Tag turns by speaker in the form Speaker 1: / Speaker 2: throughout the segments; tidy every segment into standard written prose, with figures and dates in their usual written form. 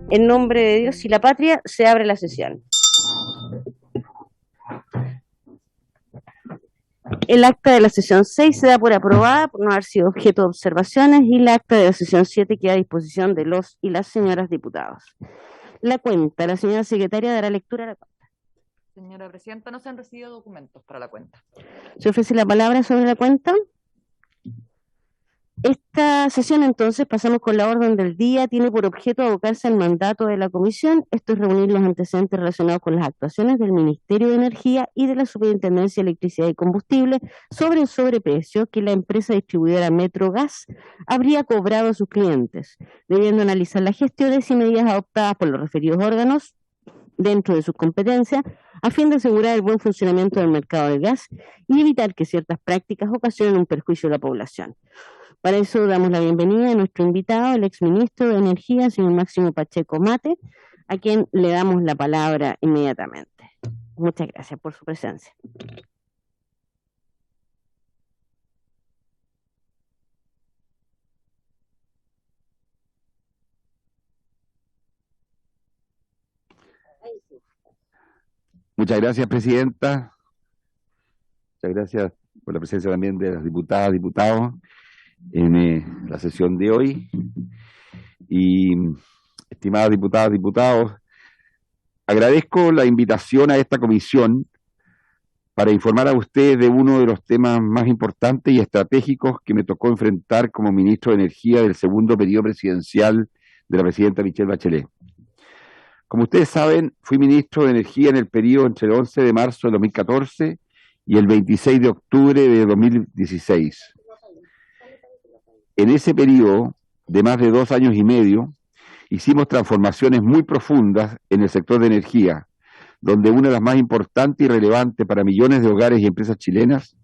Speaker 1: En nombre de Dios y la patria, se abre la sesión. El acta de la sesión 6 se da por aprobada por no haber sido objeto de observaciones y el acta de la sesión 7 queda a disposición de los y las señoras diputados. La cuenta, la señora secretaria dará lectura a la cuenta.
Speaker 2: Señora Presidenta, no se han recibido documentos para la cuenta.
Speaker 1: ¿Se ofrece la palabra sobre la cuenta? Esta sesión, entonces, pasamos con la orden del día. Tiene por objeto abocarse al mandato de la comisión. Esto es reunir los antecedentes relacionados con las actuaciones del Ministerio de Energía y de la Superintendencia de Electricidad y Combustible sobre el sobreprecio que la empresa distribuidora Metrogas habría cobrado a sus clientes, debiendo analizar las gestiones y medidas adoptadas por los referidos órganos dentro de sus competencias, a fin de asegurar el buen funcionamiento del mercado del gas y evitar que ciertas prácticas ocasionen un perjuicio a la población. Para eso damos la bienvenida a nuestro invitado, el exministro de Energía, señor Máximo Pacheco Mate, a quien le damos la palabra inmediatamente. Muchas gracias por su presencia.
Speaker 3: Muchas gracias, Presidenta. Muchas gracias por la presencia también de las diputadas, diputados en la sesión de hoy. Y, estimadas diputadas, diputados, agradezco la invitación a esta comisión para informar a ustedes de uno de los temas más importantes y estratégicos que me tocó enfrentar como ministro de Energía del segundo periodo presidencial de la presidenta Michelle Bachelet. Como ustedes saben, fui ministro de Energía en el periodo entre el 11 de marzo de 2014 y el 26 de octubre de 2016. En ese periodo de más de 2 años y medio, hicimos transformaciones muy profundas en el sector de energía, donde una de las más importantes y relevantes para millones de hogares y empresas chilenas,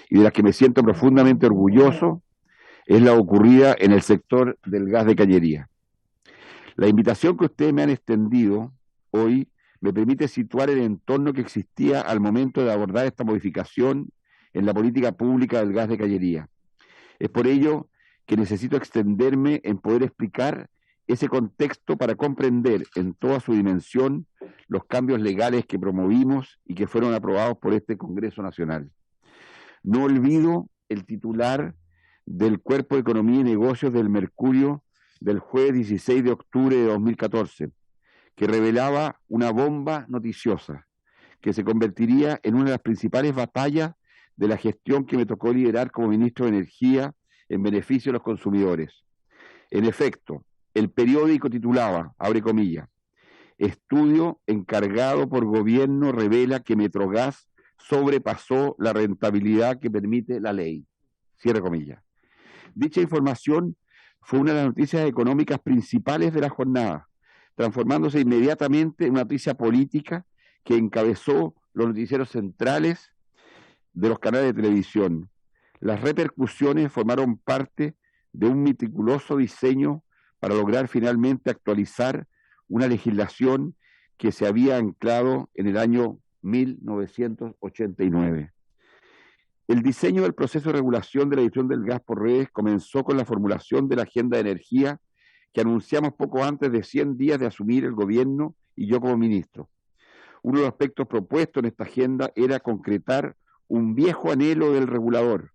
Speaker 3: y de las que me siento profundamente orgulloso, es la ocurrida en el sector del gas de cañería. La invitación que ustedes me han extendido hoy me permite situar el entorno que existía al momento de abordar esta modificación en la política pública del gas de cañería. Es por ello que necesito extenderme en poder explicar ese contexto para comprender en toda su dimensión los cambios legales que promovimos y que fueron aprobados por este Congreso Nacional. No olvido el titular del Cuerpo de Economía y Negocios del Mercurio del jueves 16 de octubre de 2014, que revelaba una bomba noticiosa que se convertiría en una de las principales batallas de la gestión que me tocó liderar como ministro de Energía en beneficio de los consumidores. En efecto, el periódico titulaba, abre comillas, estudio encargado por gobierno revela que Metrogas sobrepasó la rentabilidad que permite la ley, cierre comillas. Dicha información fue una de las noticias económicas principales de la jornada, transformándose inmediatamente en una noticia política que encabezó los noticieros centrales de los canales de televisión. Las repercusiones formaron parte de un meticuloso diseño para lograr finalmente actualizar una legislación que se había anclado en el año 1989. El diseño del proceso de regulación de la distribución del gas por redes comenzó con la formulación de la Agenda de Energía que anunciamos poco antes de 100 días de asumir el gobierno y yo como ministro. Uno de los aspectos propuestos en esta agenda era concretar un viejo anhelo del regulador,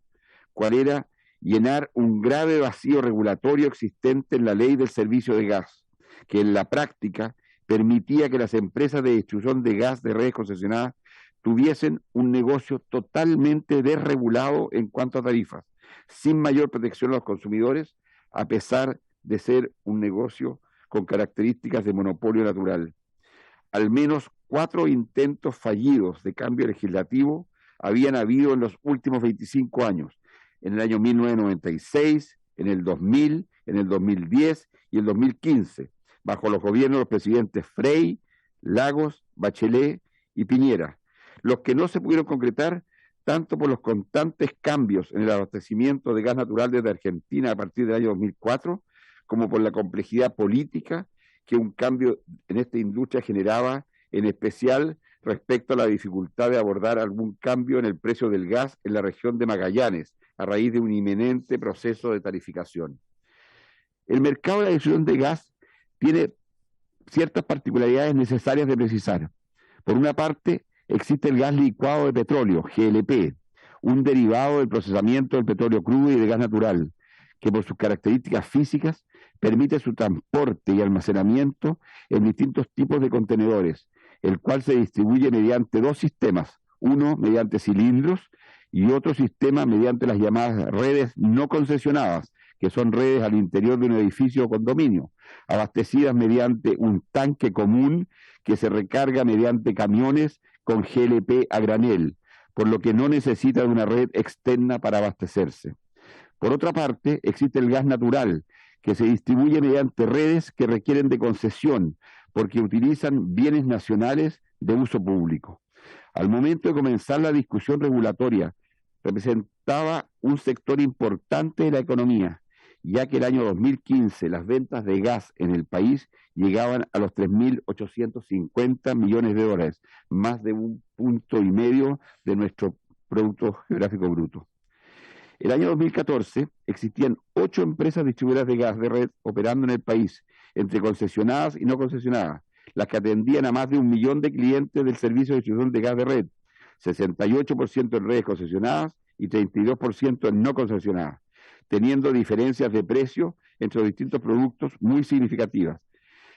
Speaker 3: cual era llenar un grave vacío regulatorio existente en la ley del servicio de gas, que en la práctica permitía que las empresas de distribución de gas de redes concesionadas tuviesen un negocio totalmente desregulado en cuanto a tarifas, sin mayor protección a los consumidores, a pesar de ser un negocio con características de monopolio natural. Al menos 4 intentos fallidos de cambio legislativo habían habido en los últimos 25 años, en el año 1996, en el 2000, en el 2010 y el 2015, bajo los gobiernos de los presidentes Frei, Lagos, Bachelet y Piñera, los que no se pudieron concretar tanto por los constantes cambios en el abastecimiento de gas natural desde Argentina a partir del año 2004, como por la complejidad política que un cambio en esta industria generaba, en especial respecto a la dificultad de abordar algún cambio en el precio del gas en la región de Magallanes, a raíz de un inminente proceso de tarificación. El mercado de la distribución de gas tiene ciertas particularidades necesarias de precisar. Por una parte, existe el gas licuado de petróleo, GLP, un derivado del procesamiento del petróleo crudo y de gas natural, que por sus características físicas permite su transporte y almacenamiento en distintos tipos de contenedores, el cual se distribuye mediante dos sistemas, uno mediante cilindros y otro sistema mediante las llamadas redes no concesionadas, que son redes al interior de un edificio o condominio, abastecidas mediante un tanque común que se recarga mediante camiones con GLP a granel, por lo que no necesita de una red externa para abastecerse. Por otra parte, existe el gas natural, que se distribuye mediante redes que requieren de concesión, porque utilizan bienes nacionales de uso público. Al momento de comenzar la discusión regulatoria, representaba un sector importante de la economía, ya que el año 2015 las ventas de gas en el país llegaban a los 3.850 millones de dólares, más de 1,5 puntos de nuestro Producto Geográfico Bruto. El año 2014 existían 8 empresas distribuidoras de gas de red operando en el país, entre concesionadas y no concesionadas, las que atendían a más de 1 millón de clientes del servicio de distribución de gas de red, 68% en redes concesionadas y 32% en no concesionadas, teniendo diferencias de precio entre los distintos productos muy significativas.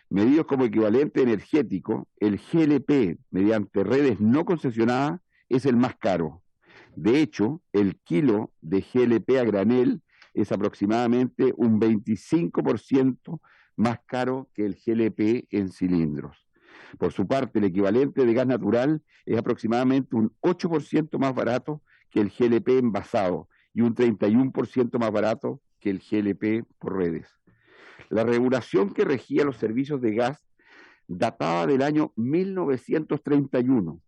Speaker 3: Medidos como equivalente energético, el GLP mediante redes no concesionadas es el más caro. De hecho, el kilo de GLP a granel es aproximadamente un 25% más caro que el GLP en cilindros. Por su parte, el equivalente de gas natural es aproximadamente un 8% más barato que el GLP envasado y un 31% más barato que el GLP por redes. La regulación que regía los servicios de gas databa del año 1931.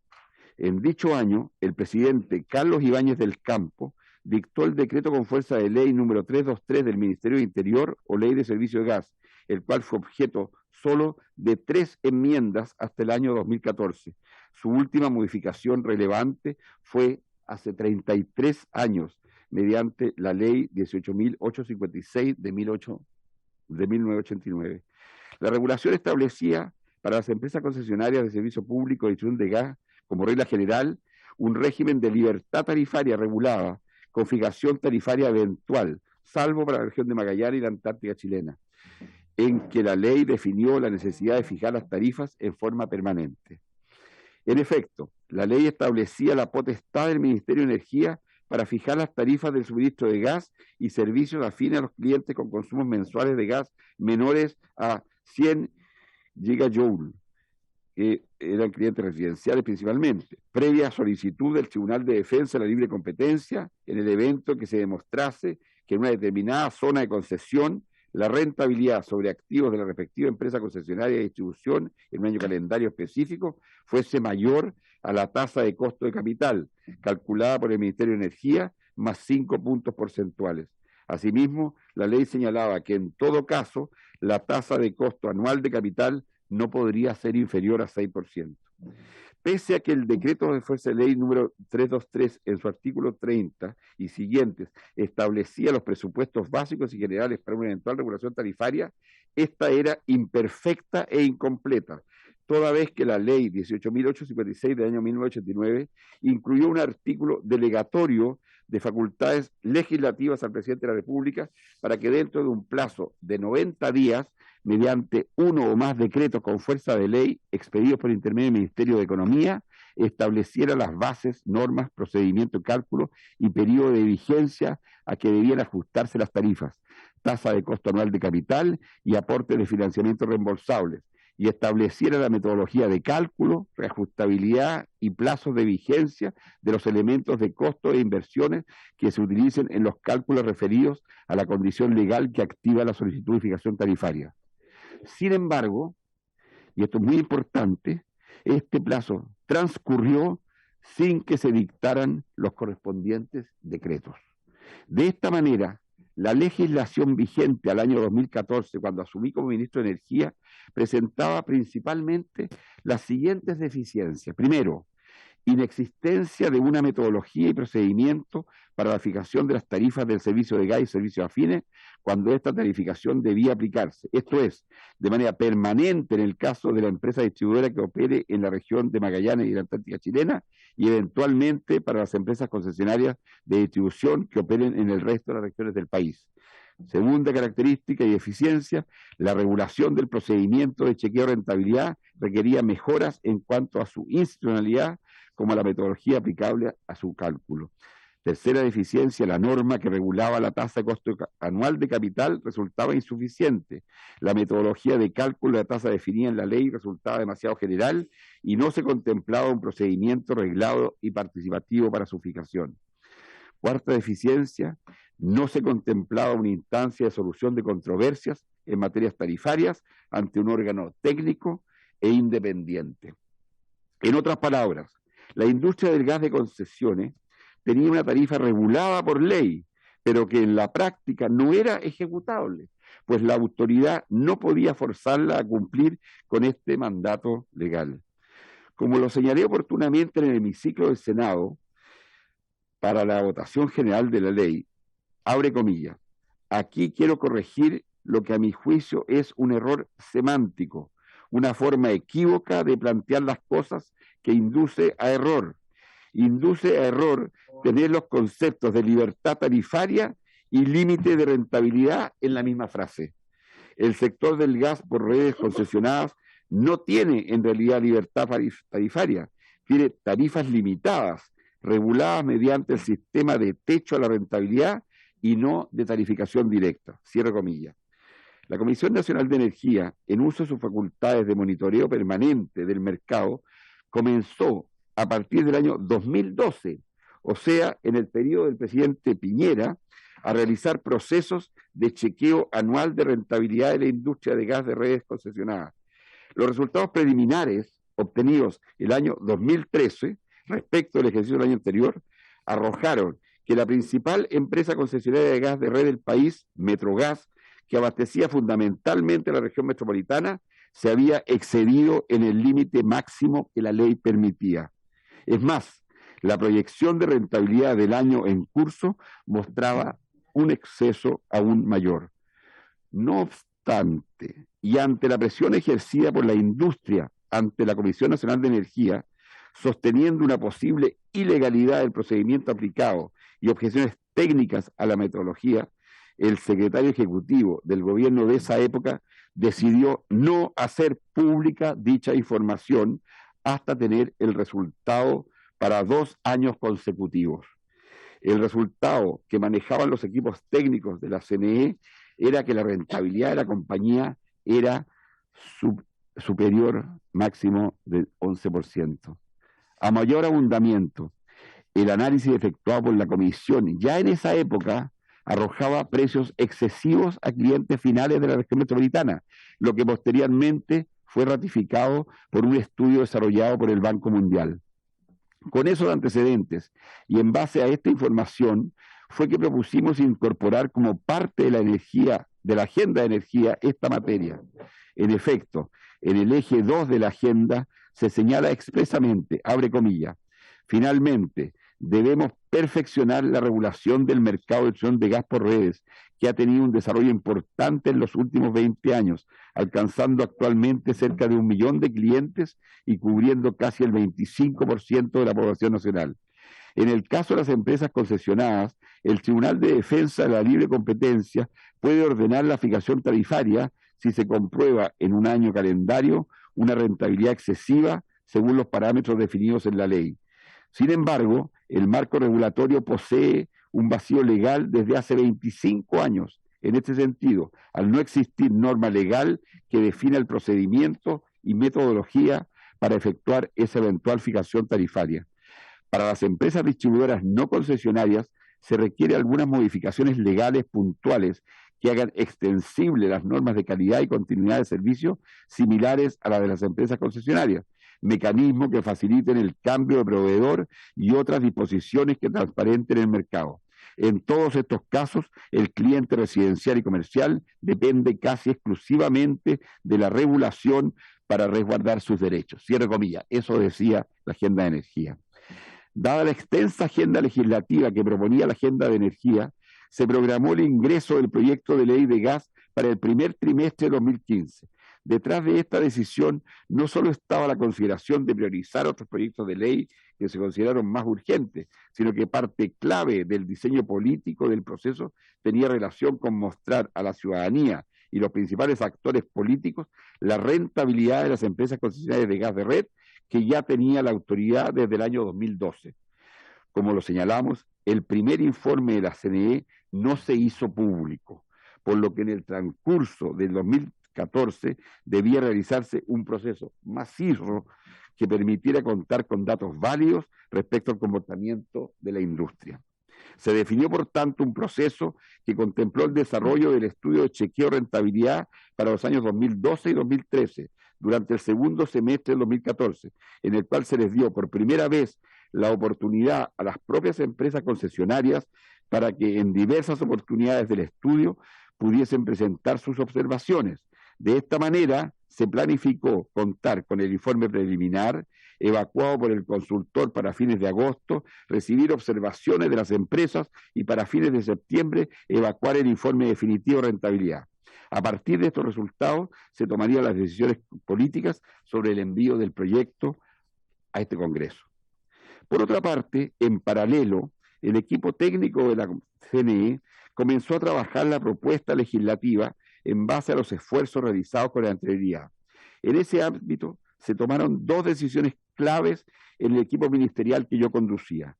Speaker 3: En dicho año, el presidente Carlos Ibáñez del Campo dictó el decreto con fuerza de ley número 323 del Ministerio de Interior o Ley de Servicio de Gas, el cual fue objeto solo de 3 enmiendas hasta el año 2014. Su última modificación relevante fue hace 33 años, mediante la Ley 18.856 de 1989. La regulación establecía para las empresas concesionarias de servicio público de distribución de gas, como regla general, un régimen de libertad tarifaria regulada, con fijación tarifaria eventual, salvo para la región de Magallanes y la Antártica chilena, en que la ley definió la necesidad de fijar las tarifas en forma permanente. En efecto, la ley establecía la potestad del Ministerio de Energía para fijar las tarifas del suministro de gas y servicios afines a los clientes con consumos mensuales de gas menores a 100 gigajoules, que eran clientes residenciales principalmente, previa solicitud del Tribunal de Defensa de la Libre Competencia en el evento que se demostrase que en una determinada zona de concesión la rentabilidad sobre activos de la respectiva empresa concesionaria de distribución en un año calendario específico fuese mayor a la tasa de costo de capital, calculada por el Ministerio de Energía, más 5 puntos porcentuales. Asimismo, la ley señalaba que en todo caso la tasa de costo anual de capital no podría ser inferior a 6%. Pese a que el decreto de fuerza de ley número 323 en su artículo 30 y siguientes establecía los presupuestos básicos y generales para una eventual regulación tarifaria, esta era imperfecta e incompleta, toda vez que la ley 18.856 del año 1989 incluyó un artículo delegatorio de facultades legislativas al presidente de la República para que dentro de un plazo de 90 días, mediante uno o más decretos con fuerza de ley expedidos por intermedio del Ministerio de Economía, estableciera las bases, normas, procedimiento de cálculo y periodo de vigencia a que debían ajustarse las tarifas, tasa de costo anual de capital y aportes de financiamiento reembolsables, y estableciera la metodología de cálculo, reajustabilidad y plazos de vigencia de los elementos de costo e inversiones que se utilicen en los cálculos referidos a la condición legal que activa la solicitud de fijación tarifaria. Sin embargo, y esto es muy importante, este plazo transcurrió sin que se dictaran los correspondientes decretos. De esta manera, La legislación vigente al año 2014, cuando asumí como ministro de Energía, presentaba principalmente las siguientes deficiencias. Primero, inexistencia de una metodología y procedimiento para la fijación de las tarifas del servicio de gas y servicios afines cuando esta tarificación debía aplicarse. Esto es, de manera permanente en el caso de la empresa distribuidora que opere en la región de Magallanes y la Antártica chilena y eventualmente para las empresas concesionarias de distribución que operen en el resto de las regiones del país. Segunda característica y eficiencia, la regulación del procedimiento de chequeo de rentabilidad requería mejoras en cuanto a su institucionalidad como a la metodología aplicable a su cálculo. Tercera deficiencia, la norma que regulaba la tasa de costo anual de capital resultaba insuficiente. La metodología de cálculo de la tasa definida en la ley resultaba demasiado general y no se contemplaba un procedimiento reglado y participativo para su fijación. Cuarta deficiencia, no se contemplaba una instancia de solución de controversias en materias tarifarias ante un órgano técnico e independiente. En otras palabras, la industria del gas de concesiones tenía una tarifa regulada por ley, pero que en la práctica no era ejecutable, pues la autoridad no podía forzarla a cumplir con este mandato legal. Como lo señalé oportunamente en el hemiciclo del Senado, para la votación general de la ley, abre comillas, aquí quiero corregir lo que a mi juicio es un error semántico, una forma equívoca de plantear las cosas que induce a error. Induce a error tener los conceptos de libertad tarifaria y límite de rentabilidad en la misma frase. El sector del gas por redes concesionadas no tiene en realidad libertad tarifaria, tiene tarifas limitadas, reguladas mediante el sistema de techo a la rentabilidad y no de tarificación directa. Cierre comillas. La Comisión Nacional de Energía, en uso de sus facultades de monitoreo permanente del mercado, comenzó a partir del año 2012, o sea, en el periodo del presidente Piñera, a realizar procesos de chequeo anual de rentabilidad de la industria de gas de redes concesionadas. Los resultados preliminares obtenidos el año 2013 respecto al ejercicio del año anterior, arrojaron que la principal empresa concesionaria de gas de red del país, Metrogas, que abastecía fundamentalmente a la región metropolitana, se había excedido en el límite máximo que la ley permitía. Es más, la proyección de rentabilidad del año en curso mostraba un exceso aún mayor. No obstante, y ante la presión ejercida por la industria ante la Comisión Nacional de Energía, sosteniendo una posible ilegalidad del procedimiento aplicado y objeciones técnicas a la metodología, el secretario ejecutivo del gobierno de esa época decidió no hacer pública dicha información hasta tener el resultado para 2 años consecutivos. El resultado que manejaban los equipos técnicos de la CNE era que la rentabilidad de la compañía era superior máximo del 11%. A mayor abundamiento, el análisis efectuado por la comisión ya en esa época arrojaba precios excesivos a clientes finales de la región metropolitana, lo que posteriormente fue ratificado por un estudio desarrollado por el Banco Mundial. Con esos antecedentes y en base a esta información fue que propusimos incorporar como parte de la energía, de la agenda de energía, esta materia. En efecto, en el eje 2 de la agenda se señala expresamente, abre comillas, finalmente, debemos perfeccionar la regulación del mercado de distribución de gas por redes, que ha tenido un desarrollo importante en los últimos 20 años, alcanzando actualmente cerca de 1 millón de clientes y cubriendo casi el 25% de la población nacional. En el caso de las empresas concesionadas, el Tribunal de Defensa de la Libre Competencia puede ordenar la fijación tarifaria si se comprueba en un año calendario una rentabilidad excesiva según los parámetros definidos en la ley. Sin embargo, el marco regulatorio posee un vacío legal desde hace 25 años. En este sentido, al no existir norma legal que defina el procedimiento y metodología para efectuar esa eventual fijación tarifaria. Para las empresas distribuidoras no concesionarias se requiere algunas modificaciones legales puntuales que hagan extensibles las normas de calidad y continuidad de servicio similares a las de las empresas concesionarias, mecanismos que faciliten el cambio de proveedor y otras disposiciones que transparenten el mercado. En todos estos casos, el cliente residencial y comercial depende casi exclusivamente de la regulación para resguardar sus derechos. Cierre comillas, eso decía la Agenda de Energía. Dada la extensa agenda legislativa que proponía la Agenda de Energía, se programó el ingreso del proyecto de ley de gas para el primer trimestre de 2015. Detrás de esta decisión no solo estaba la consideración de priorizar otros proyectos de ley que se consideraron más urgentes, sino que parte clave del diseño político del proceso tenía relación con mostrar a la ciudadanía y los principales actores políticos la rentabilidad de las empresas concesionarias de gas de red que ya tenía la autoridad desde el año 2012. Como lo señalamos, el primer informe de la CNE no se hizo público, por lo que en el transcurso del 2014 debía realizarse un proceso masivo que permitiera contar con datos válidos respecto al comportamiento de la industria. Se definió, por tanto, un proceso que contempló el desarrollo del estudio de chequeo de rentabilidad para los años 2012 y 2013, durante el segundo semestre del 2014, en el cual se les dio por primera vez la oportunidad a las propias empresas concesionarias para que en diversas oportunidades del estudio pudiesen presentar sus observaciones. De esta manera, se planificó contar con el informe preliminar evacuado por el consultor para fines de agosto, recibir observaciones de las empresas y para fines de septiembre evacuar el informe definitivo de rentabilidad. A partir de estos resultados se tomarían las decisiones políticas sobre el envío del proyecto a este Congreso. Por otra parte, en paralelo, el equipo técnico de la CNE comenzó a trabajar la propuesta legislativa en base a los esfuerzos realizados con anterioridad. En ese ámbito se tomaron dos decisiones claves en el equipo ministerial que yo conducía.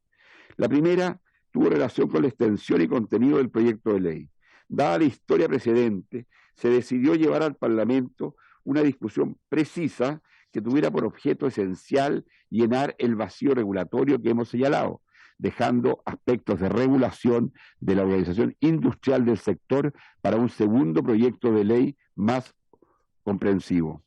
Speaker 3: La primera tuvo relación con la extensión y contenido del proyecto de ley. Dada la historia precedente, se decidió llevar al Parlamento una discusión precisa que tuviera por objeto esencial llenar el vacío regulatorio que hemos señalado, dejando aspectos de regulación de la organización industrial del sector para un segundo proyecto de ley más comprensivo.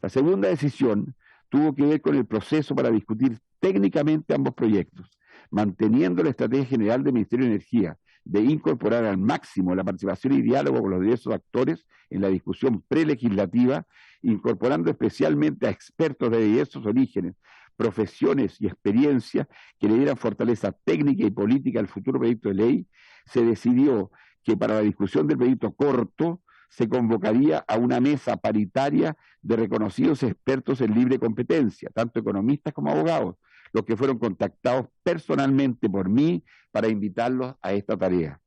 Speaker 3: La segunda decisión tuvo que ver con el proceso para discutir técnicamente ambos proyectos, manteniendo la estrategia general del Ministerio de Energía de incorporar al máximo la participación y diálogo con los diversos actores en la discusión prelegislativa, incorporando especialmente a expertos de diversos orígenes, profesiones y experiencias que le dieran fortaleza técnica y política al futuro proyecto de ley. Se decidió que para la discusión del proyecto corto se convocaría a una mesa paritaria de reconocidos expertos en libre competencia, tanto economistas como abogados, los que fueron contactados personalmente por mí para invitarlos a esta tarea.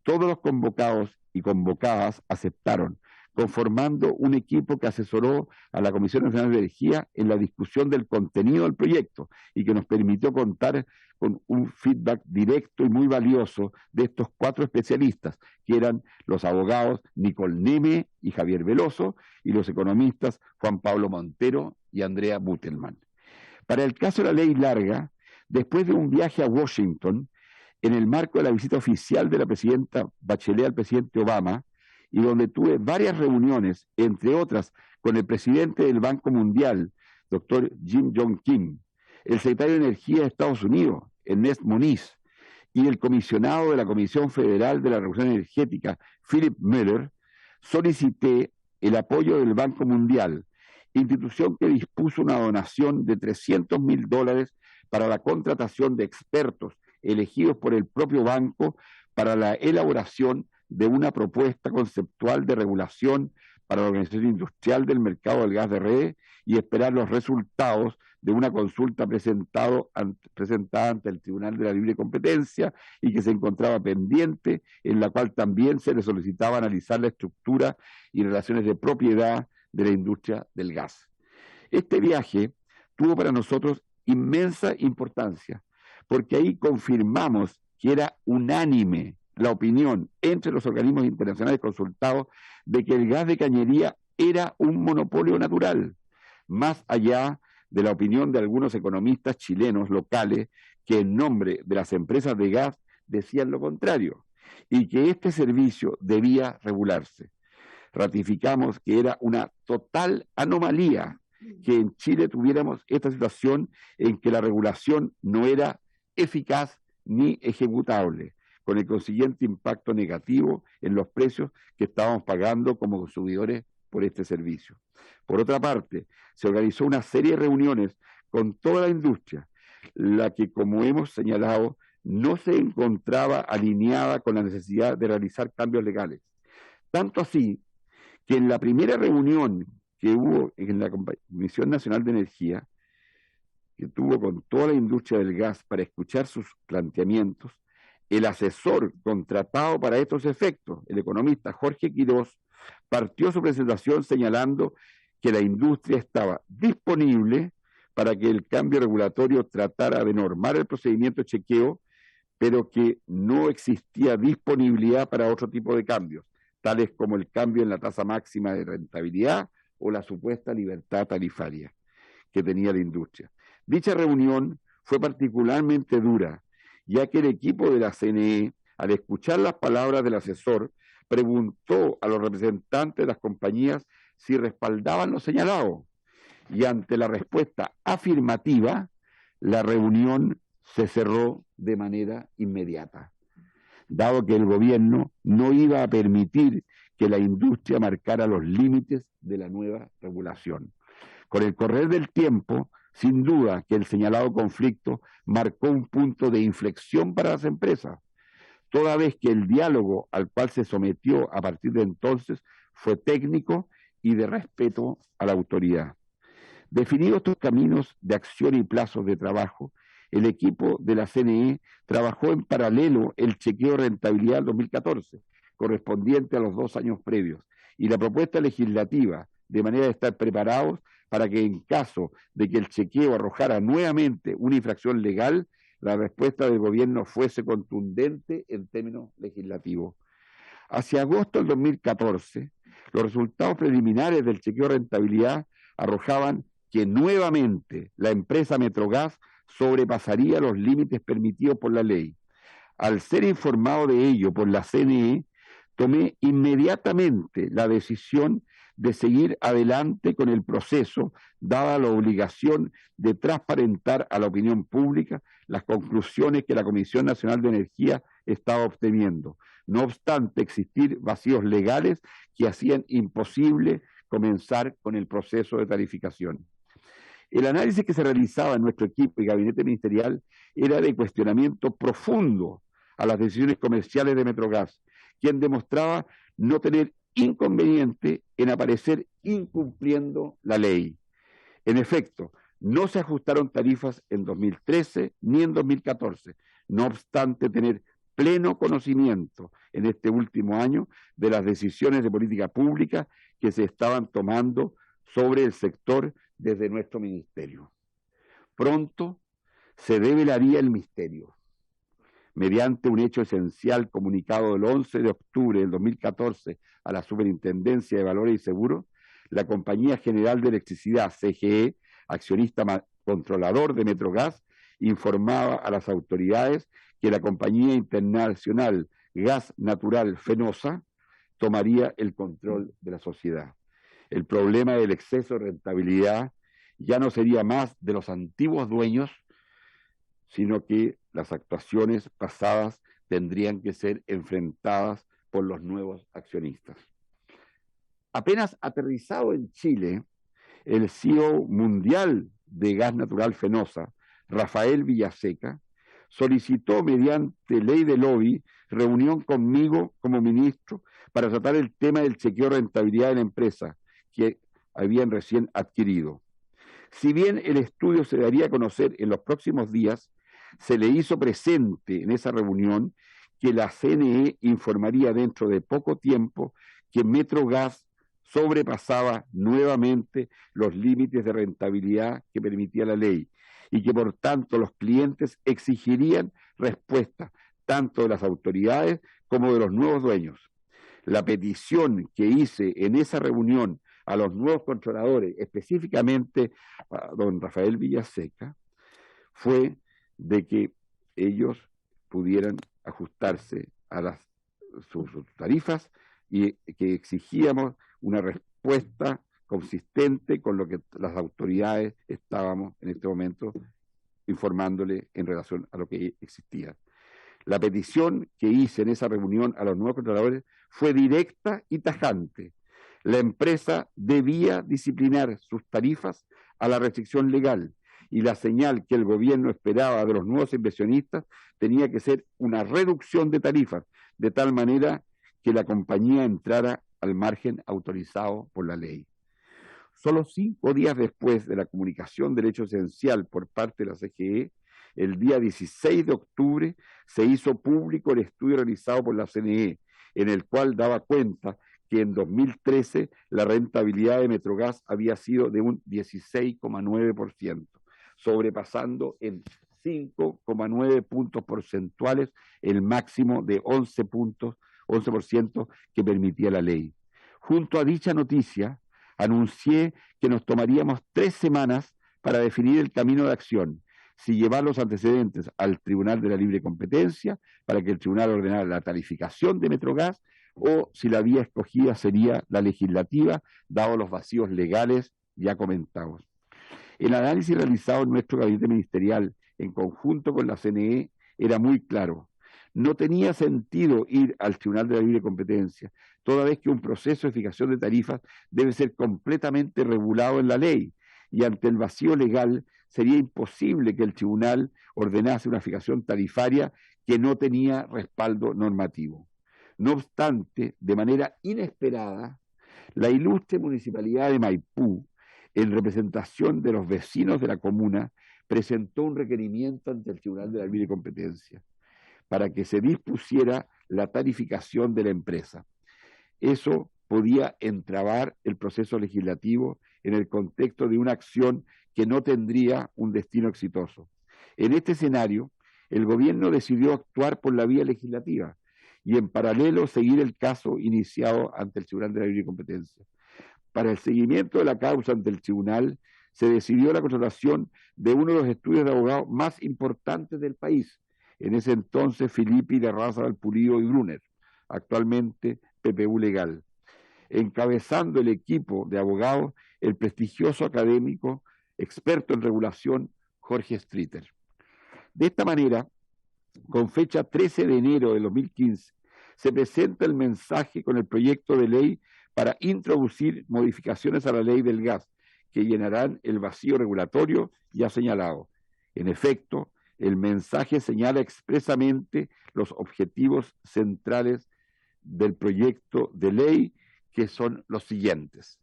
Speaker 3: Todos los convocados y convocadas aceptaron, conformando un equipo que asesoró a la Comisión Nacional de Energía en la discusión del contenido del proyecto y que nos permitió contar con un feedback directo y muy valioso de estos cuatro especialistas, que eran los abogados Nicole Neme y Javier Veloso, y los economistas Juan Pablo Montero y Andrea Butelman. Para el caso de la ley larga, después de un viaje a Washington, en el marco de la visita oficial de la presidenta Bachelet al presidente Obama, y donde tuve varias reuniones, entre otras con el presidente del Banco Mundial, doctor Jim Yong Kim, el secretario de Energía de Estados Unidos, Ernest Moniz, y el comisionado de la Comisión Federal de la Regulación Energética, Philip Mueller, solicité el apoyo del Banco Mundial, institución que dispuso una donación de $300,000 para la contratación de expertos elegidos por el propio banco para la elaboración de una propuesta conceptual de regulación para la organización industrial del mercado del gas de red y esperar los resultados de una consulta presentada ante el Tribunal de la Libre Competencia y que se encontraba pendiente, en la cual también se le solicitaba analizar la estructura y relaciones de propiedad de la industria del gas. Este viaje tuvo para nosotros inmensa importancia, porque ahí confirmamos que era unánime la opinión entre los organismos internacionales consultados de que el gas de cañería era un monopolio natural, más allá de la opinión de algunos economistas chilenos locales que en nombre de las empresas de gas decían lo contrario, y que este servicio debía regularse. Ratificamos que era una total anomalía que en Chile tuviéramos esta situación en que la regulación no era eficaz ni ejecutable, con el consiguiente impacto negativo en los precios que estábamos pagando como consumidores por este servicio. Por otra parte, se organizó una serie de reuniones con toda la industria, la que, como hemos señalado, no se encontraba alineada con la necesidad de realizar cambios legales. Tanto así que en la primera reunión que hubo en la Comisión Nacional de Energía, que tuvo con toda la industria del gas para escuchar sus planteamientos, el asesor contratado para estos efectos, el economista Jorge Quirós, partió su presentación señalando que la industria estaba disponible para que el cambio regulatorio tratara de normar el procedimiento de chequeo, pero que no existía disponibilidad para otro tipo de cambios, tales como el cambio en la tasa máxima de rentabilidad o la supuesta libertad tarifaria que tenía la industria. Dicha reunión fue particularmente dura, ya que el equipo de la CNE, al escuchar las palabras del asesor, preguntó a los representantes de las compañías si respaldaban lo señalado, y ante la respuesta afirmativa, la reunión se cerró de manera inmediata, dado que el gobierno no iba a permitir que la industria marcara los límites de la nueva regulación. Con el correr del tiempo, sin duda que el señalado conflicto marcó un punto de inflexión para las empresas, toda vez que el diálogo al cual se sometió a partir de entonces fue técnico y de respeto a la autoridad. Definidos estos caminos de acción y plazos de trabajo, el equipo de la CNE trabajó en paralelo el chequeo de rentabilidad del 2014, correspondiente a los 2 años previos, y la propuesta legislativa, de manera de estar preparados para que en caso de que el chequeo arrojara nuevamente una infracción legal, la respuesta del gobierno fuese contundente en términos legislativos. Hacia agosto del 2014, los resultados preliminares del chequeo de rentabilidad arrojaban que nuevamente la empresa Metrogas sobrepasaría los límites permitidos por la ley. Al ser informado de ello por la CNE, tomé inmediatamente la decisión de seguir adelante con el proceso, dada la obligación de transparentar a la opinión pública las conclusiones que la Comisión Nacional de Energía estaba obteniendo, no obstante existir vacíos legales que hacían imposible comenzar con el proceso de tarificación. El análisis que se realizaba en nuestro equipo y gabinete ministerial era de cuestionamiento profundo a las decisiones comerciales de Metrogas, quien demostraba no tener inconveniente en aparecer incumpliendo la ley. En efecto, no se ajustaron tarifas en 2013 ni en 2014, no obstante tener pleno conocimiento en este último año de las decisiones de política pública que se estaban tomando sobre el sector desde nuestro ministerio. Pronto se develaría el misterio. Mediante un hecho esencial comunicado el 11 de octubre del 2014 a la Superintendencia de Valores y Seguros, la Compañía General de Electricidad, CGE, accionista controlador de Metrogas, informaba a las autoridades que la Compañía Internacional Gas Natural Fenosa tomaría el control de la sociedad. El problema del exceso de rentabilidad ya no sería más de los antiguos dueños, sino que las actuaciones pasadas tendrían que ser enfrentadas por los nuevos accionistas. Apenas aterrizado en Chile, el CEO mundial de Gas Natural Fenosa, Rafael Villaseca, solicitó mediante ley de lobby reunión conmigo como ministro para tratar el tema del chequeo de rentabilidad de la empresa que habían recién adquirido. Si bien el estudio se daría a conocer en los próximos días, se le hizo presente en esa reunión que la CNE informaría dentro de poco tiempo que Metrogas sobrepasaba nuevamente los límites de rentabilidad que permitía la ley y que por tanto los clientes exigirían respuesta tanto de las autoridades como de los nuevos dueños. La petición que hice en esa reunión a los nuevos controladores, específicamente a don Rafael Villaseca, fue de que ellos pudieran ajustarse a sus tarifas y que exigíamos una respuesta consistente con lo que las autoridades estábamos en este momento informándole en relación a lo que existía. La petición que hice en esa reunión a los nuevos controladores fue directa y tajante. La empresa debía disciplinar sus tarifas a la restricción legal y la señal que el gobierno esperaba de los nuevos inversionistas tenía que ser una reducción de tarifas, de tal manera que la compañía entrara al margen autorizado por la ley. Solo 5 días después de la comunicación del hecho esencial por parte de la CGE, el día 16 de octubre se hizo público el estudio realizado por la CNE, en el cual daba cuenta que en 2013 la rentabilidad de Metrogas había sido de un 16,9%, sobrepasando en 5,9 puntos porcentuales el máximo de 11% que permitía la ley. Junto a dicha noticia, anuncié que nos tomaríamos 3 semanas para definir el camino de acción, si llevar los antecedentes al Tribunal de la Libre Competencia para que el Tribunal ordenara la tarificación de Metrogas o si la vía escogida sería la legislativa, dado los vacíos legales ya comentados. El análisis realizado en nuestro gabinete ministerial en conjunto con la CNE era muy claro. No tenía sentido ir al Tribunal de la Libre Competencia, toda vez que un proceso de fijación de tarifas debe ser completamente regulado en la ley, y ante el vacío legal sería imposible que el tribunal ordenase una fijación tarifaria que no tenía respaldo normativo. No obstante, de manera inesperada, la ilustre Municipalidad de Maipú, en representación de los vecinos de la comuna, presentó un requerimiento ante el Tribunal de la Libre Competencia para que se dispusiera la tarificación de la empresa. Eso podía entrabar el proceso legislativo en el contexto de una acción que no tendría un destino exitoso. En este escenario, el gobierno decidió actuar por la vía legislativa y en paralelo seguir el caso iniciado ante el Tribunal de la Libre Competencia. Para el seguimiento de la causa ante el tribunal, se decidió la contratación de uno de los estudios de abogados más importantes del país, en ese entonces Filippi de Raza, Pulido y Brunner, actualmente PPU Legal, encabezando el equipo de abogados el prestigioso académico experto en regulación Jorge Streeter. De esta manera, con fecha 13 de enero de 2015, se presenta el mensaje con el proyecto de ley para introducir modificaciones a la ley del gas que llenarán el vacío regulatorio ya señalado. En efecto, el mensaje señala expresamente los objetivos centrales del proyecto de ley, que son los siguientes.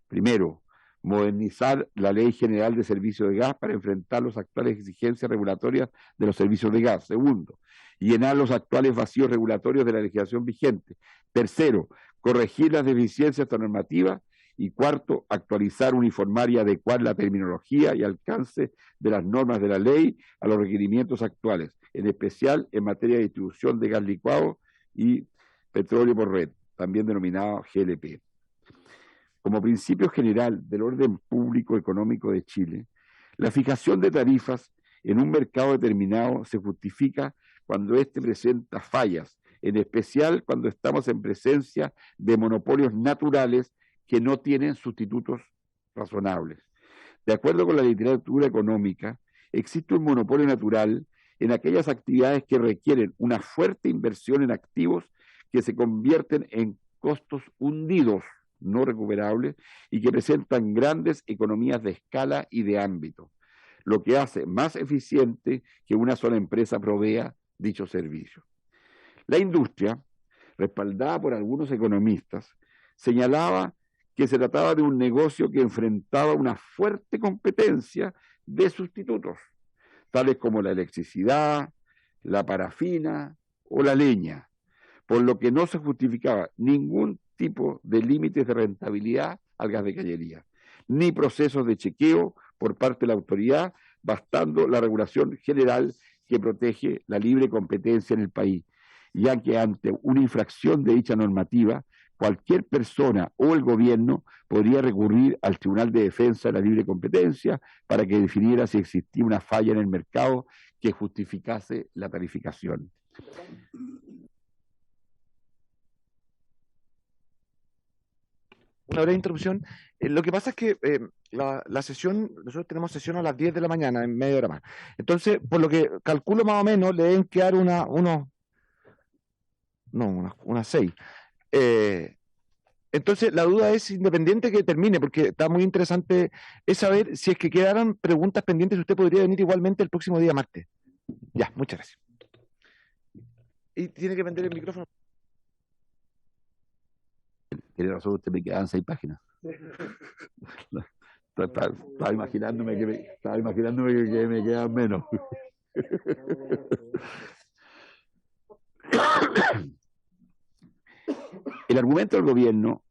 Speaker 3: Primero, modernizar la Ley General de Servicios de Gas para enfrentar las actuales exigencias regulatorias de los servicios de gas. Segundo, llenar los actuales vacíos regulatorios de la legislación vigente. Tercero, corregir las deficiencias normativas. Y cuarto, actualizar, uniformar y adecuar la terminología y alcance de las normas de la ley a los requerimientos actuales, en especial en materia de distribución de gas licuado y petróleo por red, también denominado GLP. Como principio general del orden público económico de Chile, la fijación de tarifas en un mercado determinado se justifica cuando éste presenta fallas, en especial cuando estamos en presencia de monopolios naturales que no tienen sustitutos razonables. De acuerdo con la literatura económica, existe un monopolio natural en aquellas actividades que requieren una fuerte inversión en activos que se convierten en costos hundidos, no recuperables, y que presentan grandes economías de escala y de ámbito, lo que hace más eficiente que una sola empresa provea dichos servicios. La industria, respaldada por algunos economistas, señalaba que se trataba de un negocio que enfrentaba una fuerte competencia de sustitutos, tales como la electricidad, la parafina o la leña, por lo que no se justificaba ningún tipo de límites de rentabilidad al gas de cañería, ni procesos de chequeo por parte de la autoridad, bastando la regulación general que protege la libre competencia en el país, ya que ante una infracción de dicha normativa, cualquier persona o el gobierno podría recurrir al Tribunal de Defensa de la Libre Competencia para que definiera si existía una falla en el mercado que justificase la tarificación.
Speaker 4: una breve interrupción. Lo que pasa es que la sesión, nosotros tenemos sesión a las 10 de la mañana, en media hora más. Entonces, por lo que calculo más o menos, le deben quedar unas 6. Entonces, la duda es independiente que termine, porque está muy interesante, es saber si es que quedaran preguntas pendientes, usted podría venir igualmente el próximo día martes. Ya, muchas gracias. Y tiene que vender el micrófono.
Speaker 3: Tiene razón, usted, me quedan 6 páginas. Estaba imaginándome que me quedan menos. El argumento del gobierno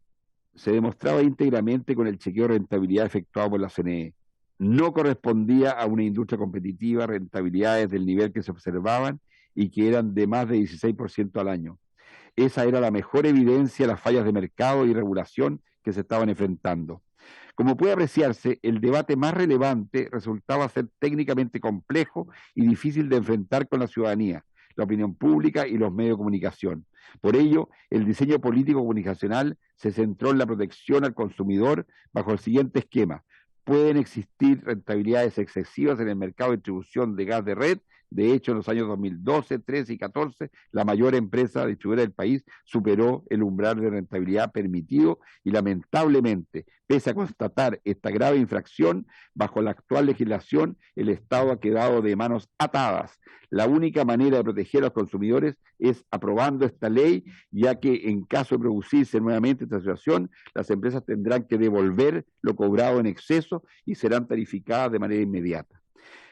Speaker 3: se demostraba íntegramente con el chequeo de rentabilidad efectuado por la CNE. No correspondía a una industria competitiva, rentabilidades del nivel que se observaban y que eran de más de 16% al año. Esa era la mejor evidencia de las fallas de mercado y regulación que se estaban enfrentando. Como puede apreciarse, el debate más relevante resultaba ser técnicamente complejo y difícil de enfrentar con la ciudadanía, la opinión pública y los medios de comunicación. Por ello, el diseño político comunicacional se centró en la protección al consumidor bajo el siguiente esquema. Pueden existir rentabilidades excesivas en el mercado de distribución de gas de red. De hecho, en los años 2012, 13 y 14, la mayor empresa distribuidora del país superó el umbral de rentabilidad permitido y, lamentablemente, pese a constatar esta grave infracción, bajo la actual legislación, el Estado ha quedado de manos atadas. La única manera de proteger a los consumidores es aprobando esta ley, ya que en caso de producirse nuevamente esta situación, las empresas tendrán que devolver lo cobrado en exceso y serán tarificadas de manera inmediata.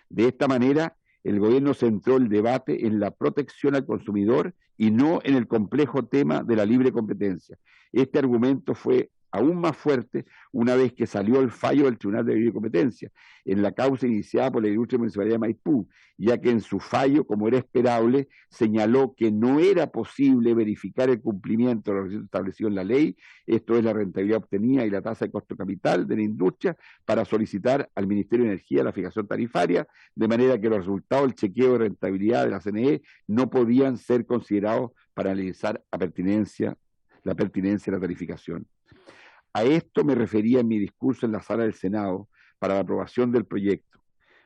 Speaker 3: De esta manera, el gobierno centró el debate en la protección al consumidor y no en el complejo tema de la libre competencia. Este argumento fue aún más fuerte una vez que salió el fallo del Tribunal de Libre Competencia en la causa iniciada por la Ilustre Municipalidad de Maipú, ya que en su fallo, como era esperable, señaló que no era posible verificar el cumplimiento de los requisitos establecidos en la ley, esto es la rentabilidad obtenida y la tasa de costo capital de la industria, para solicitar al Ministerio de Energía la fijación tarifaria, de manera que los resultados del chequeo de rentabilidad de la CNE no podían ser considerados para analizar la pertinencia de la tarificación. A esto me refería en mi discurso en la sala del Senado para la aprobación del proyecto.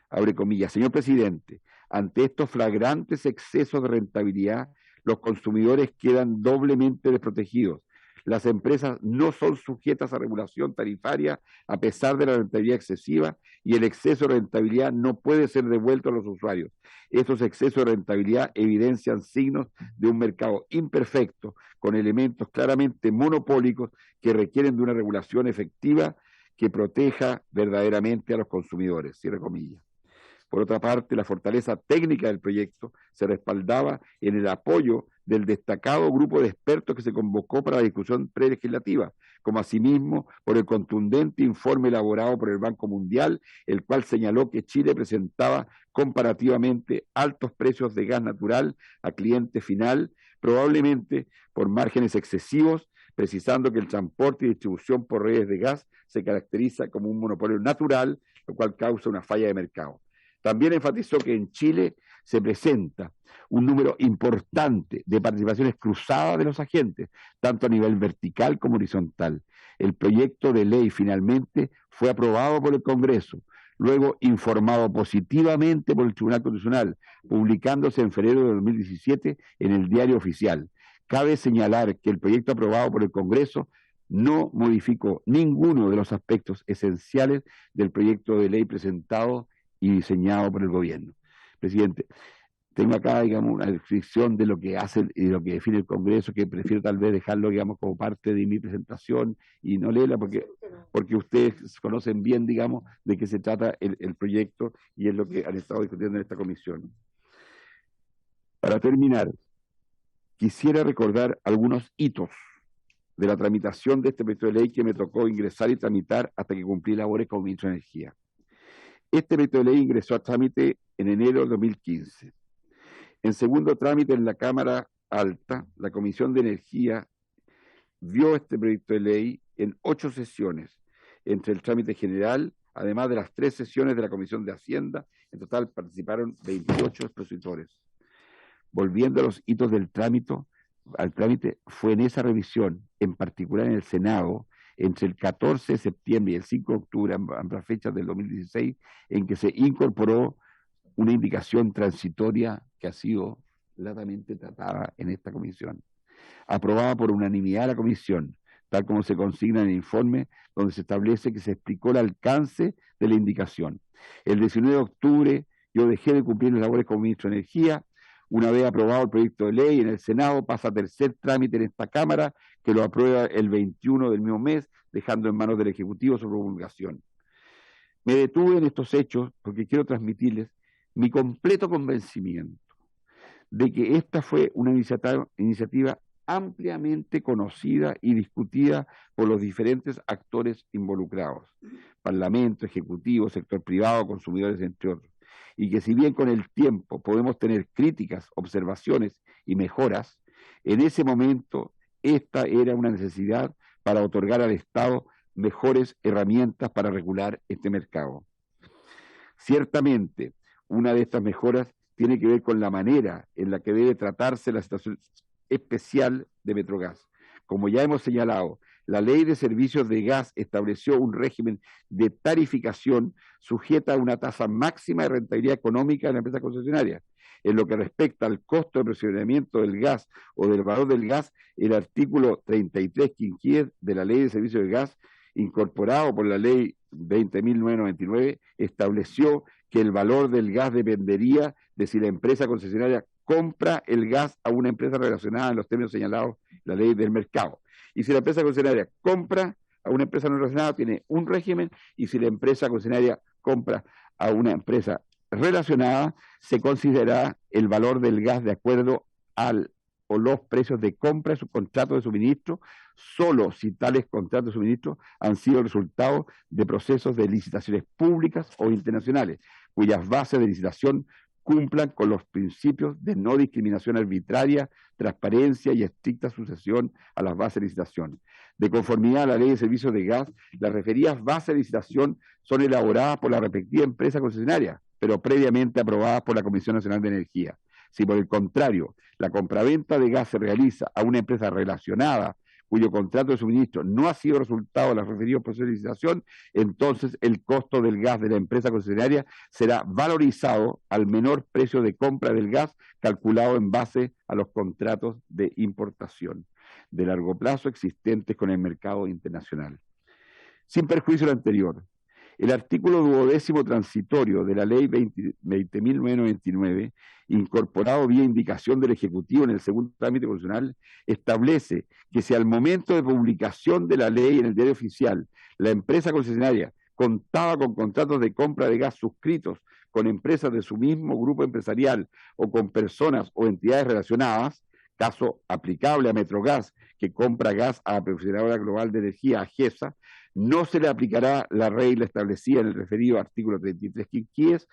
Speaker 3: Abre comillas, señor presidente, ante estos flagrantes excesos de rentabilidad, los consumidores quedan doblemente desprotegidos. Las empresas no son sujetas a regulación tarifaria a pesar de la rentabilidad excesiva y el exceso de rentabilidad no puede ser devuelto a los usuarios. Estos excesos de rentabilidad evidencian signos de un mercado imperfecto con elementos claramente monopólicos que requieren de una regulación efectiva que proteja verdaderamente a los consumidores. Cierre comillas. Por otra parte, la fortaleza técnica del proyecto se respaldaba en el apoyo del destacado grupo de expertos que se convocó para la discusión prelegislativa, como asimismo por el contundente informe elaborado por el Banco Mundial, el cual señaló que Chile presentaba comparativamente altos precios de gas natural a cliente final, probablemente por márgenes excesivos, precisando que el transporte y distribución por redes de gas se caracteriza como un monopolio natural, lo cual causa una falla de mercado. También enfatizó que en Chile se presenta un número importante de participaciones cruzadas de los agentes, tanto a nivel vertical como horizontal. El proyecto de ley finalmente fue aprobado por el Congreso, luego informado positivamente por el Tribunal Constitucional, publicándose en febrero de 2017 en el Diario Oficial. Cabe señalar que el proyecto aprobado por el Congreso no modificó ninguno de los aspectos esenciales del proyecto de ley presentado y diseñado por el gobierno. Presidente, tengo acá, digamos, una descripción de lo que hace y de lo que define el Congreso, que prefiero tal vez dejarlo, digamos, como parte de mi presentación y no leerla porque ustedes conocen bien, digamos, de qué se trata el proyecto y es lo que han estado discutiendo en esta comisión. Para terminar, quisiera recordar algunos hitos de la tramitación de este proyecto de ley que me tocó ingresar y tramitar hasta que cumplí labores como ministro de Energía. Este proyecto de ley ingresó a trámite en enero de 2015. En segundo trámite en la Cámara Alta, la Comisión de Energía vio este proyecto de ley en 8 sesiones, entre el trámite general, además de las 3 sesiones de la Comisión de Hacienda. En total participaron 28 expositores. Volviendo a los hitos del trámite, fue en esa revisión, en particular en el Senado, entre el 14 de septiembre y el 5 de octubre, ambas fechas del 2016, en que se incorporó una indicación transitoria que ha sido latamente tratada en esta comisión, aprobada por unanimidad de la comisión, tal como se consigna en el informe, donde se establece que se explicó el alcance de la indicación. El 19 de octubre yo dejé de cumplir las labores como ministro de Energía. Una vez aprobado el proyecto de ley en el Senado, pasa a tercer trámite en esta Cámara, que lo aprueba el 21 del mismo mes, dejando en manos del Ejecutivo su promulgación. Me detuve en estos hechos porque quiero transmitirles mi completo convencimiento de que esta fue una iniciativa ampliamente conocida y discutida por los diferentes actores involucrados, Parlamento, Ejecutivo, sector privado, consumidores, entre otros, y que si bien con el tiempo podemos tener críticas, observaciones y mejoras, en ese momento esta era una necesidad para otorgar al Estado mejores herramientas para regular este mercado. Ciertamente, una de estas mejoras tiene que ver con la manera en la que debe tratarse la situación especial de Metrogas. Como ya hemos señalado, la Ley de Servicios de Gas estableció un régimen de tarificación sujeta a una tasa máxima de rentabilidad económica de la empresa concesionaria. En lo que respecta al costo de procedimiento del gas o del valor del gas, el artículo 33 quinquies de la Ley de Servicios de Gas, incorporado por la Ley 20.999, estableció que el valor del gas dependería de si la empresa concesionaria compra el gas a una empresa relacionada en los términos señalados en la ley del mercado. Y si la empresa concesionaria compra a una empresa no relacionada, tiene un régimen, y si la empresa concesionaria compra a una empresa relacionada, se considerará el valor del gas de acuerdo al o los precios de compra de sus contratos de suministro, solo si tales contratos de suministro han sido resultado de procesos de licitaciones públicas o internacionales, cuyas bases de licitación cumplan con los principios de no discriminación arbitraria, transparencia y estricta sucesión a las bases de licitación. De conformidad a la Ley de Servicios de Gas, las referidas bases de licitación son elaboradas por la respectiva empresa concesionaria, pero previamente aprobadas por la Comisión Nacional de Energía. Si por el contrario, la compraventa de gas se realiza a una empresa relacionada cuyo contrato de suministro no ha sido resultado de los referidos procesos de licitación, entonces el costo del gas de la empresa concesionaria será valorizado al menor precio de compra del gas calculado en base a los contratos de importación de largo plazo existentes con el mercado internacional. Sin perjuicio de lo anterior, el artículo 12º transitorio de la Ley 20.999, incorporado vía indicación del Ejecutivo en el segundo trámite constitucional, establece que si al momento de publicación de la ley en el diario oficial, la empresa concesionaria contaba con contratos de compra de gas suscritos con empresas de su mismo grupo empresarial o con personas o entidades relacionadas, caso aplicable a Metrogas, que compra gas a la Procesadora Global de Energía, AGESA, no se le aplicará la regla establecida en el referido artículo 33 quinquies,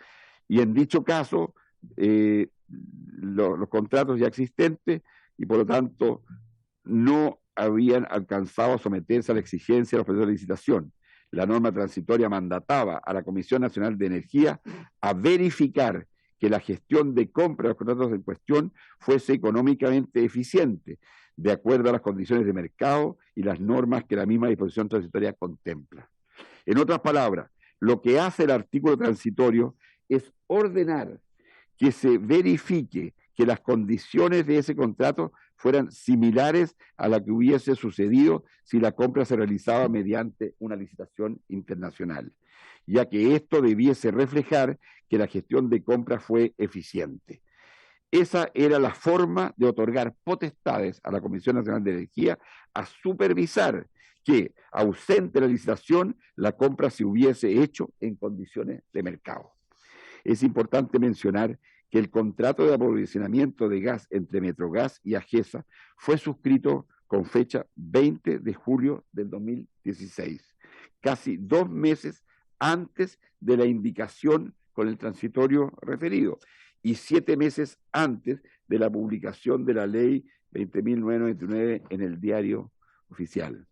Speaker 3: y en dicho caso, los contratos ya existentes, y por lo tanto no habían alcanzado a someterse a la exigencia de los procesos de licitación. La norma transitoria mandataba a la Comisión Nacional de Energía a verificar que la gestión de compra de los contratos en cuestión fuese económicamente eficiente, de acuerdo a las condiciones de mercado y las normas que la misma disposición transitoria contempla. En otras palabras, lo que hace el artículo transitorio es ordenar que se verifique que las condiciones de ese contrato fueran similares a la que hubiese sucedido si la compra se realizaba mediante una licitación internacional, ya que esto debiese reflejar que la gestión de compra fue eficiente. Esa era la forma de otorgar potestades a la Comisión Nacional de Energía a supervisar que, ausente la licitación, la compra se hubiese hecho en condiciones de mercado. Es importante mencionar que el contrato de aprovisionamiento de gas entre Metrogas y AGESA fue suscrito con fecha 20 de julio del 2016, casi 2 meses antes de la indicación con el transitorio referido, y 7 meses antes de la publicación de la Ley 20.999 en el diario oficial.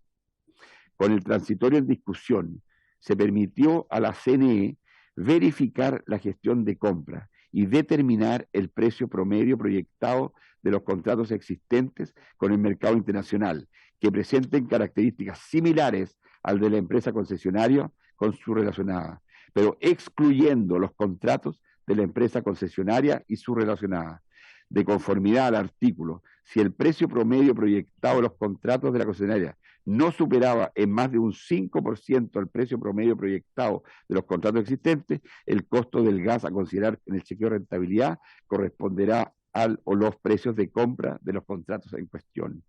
Speaker 3: Con el transitorio en discusión, se permitió a la CNE verificar la gestión de compra y determinar el precio promedio proyectado de los contratos existentes con el mercado internacional, que presenten características similares al de la empresa concesionaria con su relacionada, pero excluyendo los contratos de la empresa concesionaria y su relacionada. De conformidad al artículo, si el precio promedio proyectado de los contratos de la concesionaria no superaba en más de un 5% el precio promedio proyectado de los contratos existentes, el costo del gas a considerar en el chequeo de rentabilidad corresponderá al o los precios de compra de los contratos en cuestión.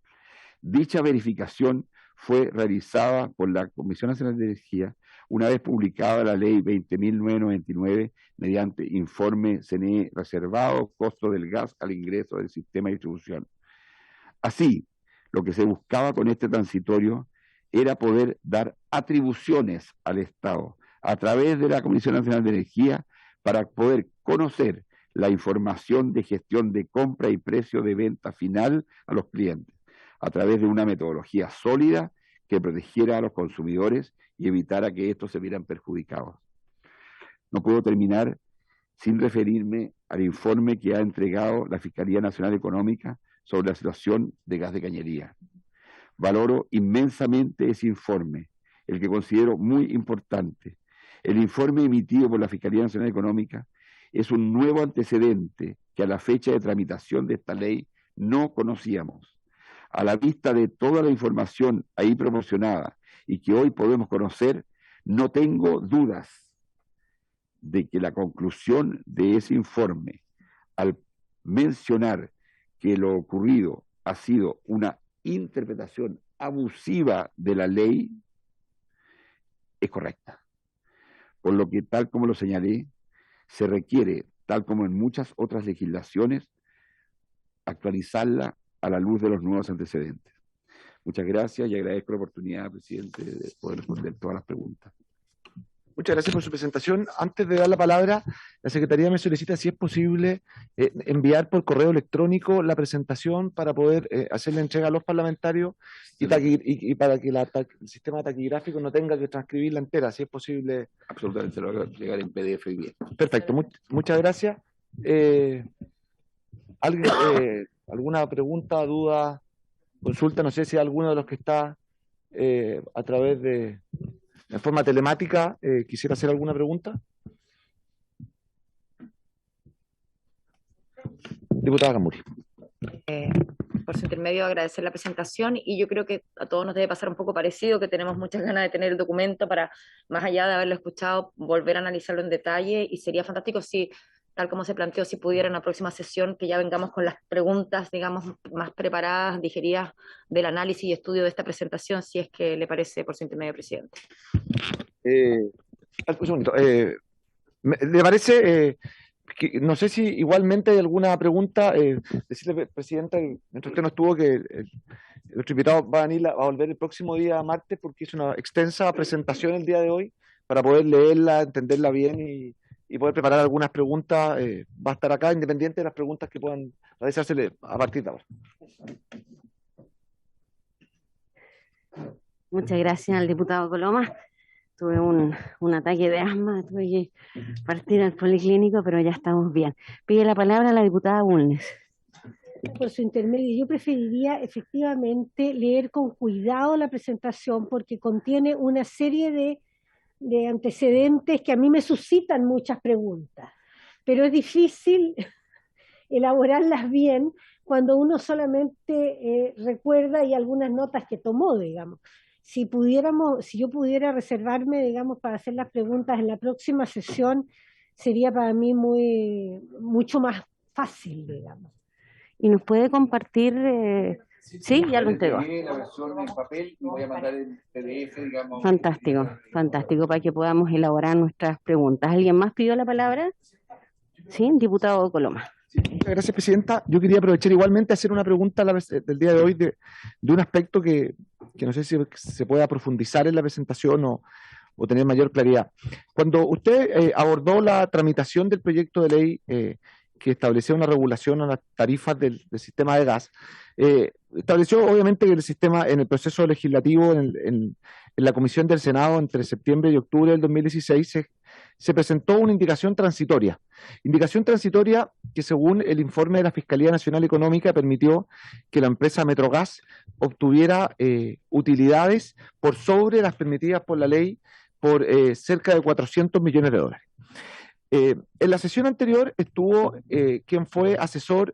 Speaker 3: Dicha verificación fue realizada por la Comisión Nacional de Energía una vez publicada la Ley 20.999 mediante informe CNE reservado, costo del gas al ingreso del sistema de distribución. Así, lo que se buscaba con este transitorio era poder dar atribuciones al Estado a través de la Comisión Nacional de Energía para poder conocer la información de gestión de compra y precio de venta final a los clientes, a través de una metodología sólida que protegiera a los consumidores y evitara que estos se vieran perjudicados. No puedo terminar sin referirme al informe que ha entregado la Fiscalía Nacional Económica sobre la situación de gas de cañería. Valoro inmensamente ese informe, el que considero muy importante. El informe emitido por la Fiscalía Nacional Económica es un nuevo antecedente que a la fecha de tramitación de esta ley no conocíamos. A la vista de toda la información ahí proporcionada y que hoy podemos conocer, no tengo dudas de que la conclusión de ese informe, al mencionar que lo ocurrido ha sido una interpretación abusiva de la ley, es correcta. Por lo que, tal como lo señalé, se requiere, tal como en muchas otras legislaciones, actualizarla a la luz de los nuevos antecedentes. Muchas gracias y agradezco la oportunidad, presidente, de poder responder todas las preguntas.
Speaker 4: Muchas gracias por su presentación. Antes de dar la palabra, la Secretaría me solicita si es posible enviar por correo electrónico la presentación para poder hacerle entrega a los parlamentarios y para que el sistema taquigráfico no tenga que transcribirla entera, si es posible.
Speaker 3: Absolutamente, lo voy a entregar en PDF y bien.
Speaker 4: Perfecto, muchas gracias. ¿Alguna pregunta, duda, consulta? No sé si alguno de los que está a través de... en forma telemática, quisiera hacer alguna pregunta. Diputada Gamburi.
Speaker 2: Por su intermedio, agradecer la presentación, y yo creo que a todos nos debe pasar un poco parecido, que tenemos muchas ganas de tener el documento para, más allá de haberlo escuchado, volver a analizarlo en detalle, y sería fantástico si, tal como se planteó, si pudiera en la próxima sesión que ya vengamos con las preguntas, digamos, más preparadas, digeridas del análisis y estudio de esta presentación, si es que le parece, por su intermedio, presidente.
Speaker 4: Un segundito. ¿Le parece, no sé si igualmente hay alguna pregunta? Decirle, presidenta, mientras usted no estuvo, que nuestro invitado va a volver el próximo día martes, porque hizo una extensa presentación el día de hoy para poder leerla, entenderla bien y poder preparar algunas preguntas. Va a estar acá, independiente de las preguntas que puedan realizársele a partir de ahora.
Speaker 1: Muchas gracias al diputado Coloma. Tuve un ataque de asma, tuve que partir al policlínico, pero ya estamos bien. Pide la palabra a la diputada Bulnes.
Speaker 5: Por su intermedio, yo preferiría efectivamente leer con cuidado la presentación, porque contiene una serie de antecedentes que a mí me suscitan muchas preguntas, pero es difícil elaborarlas bien cuando uno solamente recuerda y algunas notas que tomó, digamos. Si yo pudiera reservarme, digamos, para hacer las preguntas en la próxima sesión, sería para mí mucho más fácil, digamos.
Speaker 1: ¿Y nos puede compartir? Sí, ya lo entregó.
Speaker 3: La versión en papel y voy a mandar el PDF, digamos.
Speaker 1: Fantástico, fantástico, para que podamos elaborar nuestras preguntas. ¿Alguien más pidió la palabra? Sí, diputado Coloma.
Speaker 4: Sí, muchas gracias, presidenta. Yo quería aprovechar igualmente a hacer una pregunta del día de hoy de un aspecto que no sé si se pueda profundizar en la presentación o tener mayor claridad. Cuando usted abordó la tramitación del proyecto de ley que establecía una regulación a las tarifas del sistema de gas, estableció obviamente que el sistema en el proceso legislativo, en la comisión del Senado entre septiembre y octubre del 2016, se presentó una indicación transitoria. Indicación transitoria que, según el informe de la Fiscalía Nacional Económica, permitió que la empresa Metrogas obtuviera utilidades por sobre las permitidas por la ley por cerca de 400 millones de dólares. En la sesión anterior estuvo quien fue asesor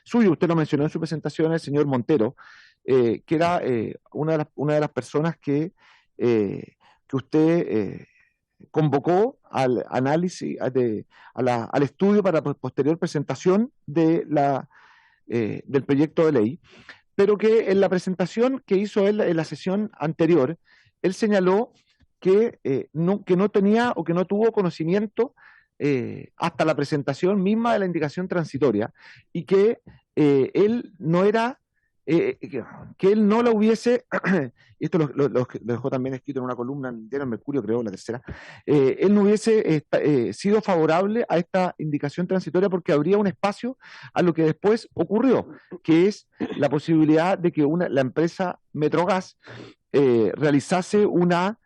Speaker 4: suyo, usted lo mencionó en su presentación, el señor Montero, que era una de las personas que usted convocó al análisis, al estudio para posterior presentación del proyecto de ley, pero que en la presentación que hizo él en la sesión anterior, él señaló que no tenía o que no tuvo conocimiento hasta la presentación misma de la indicación transitoria y que él no era, que él no la hubiese, y esto lo dejó también escrito en una columna en el Mercurio, creo, la tercera, él no hubiese sido favorable a esta indicación transitoria porque habría un espacio a lo que después ocurrió, que es la posibilidad de que la empresa Metrogas realizase una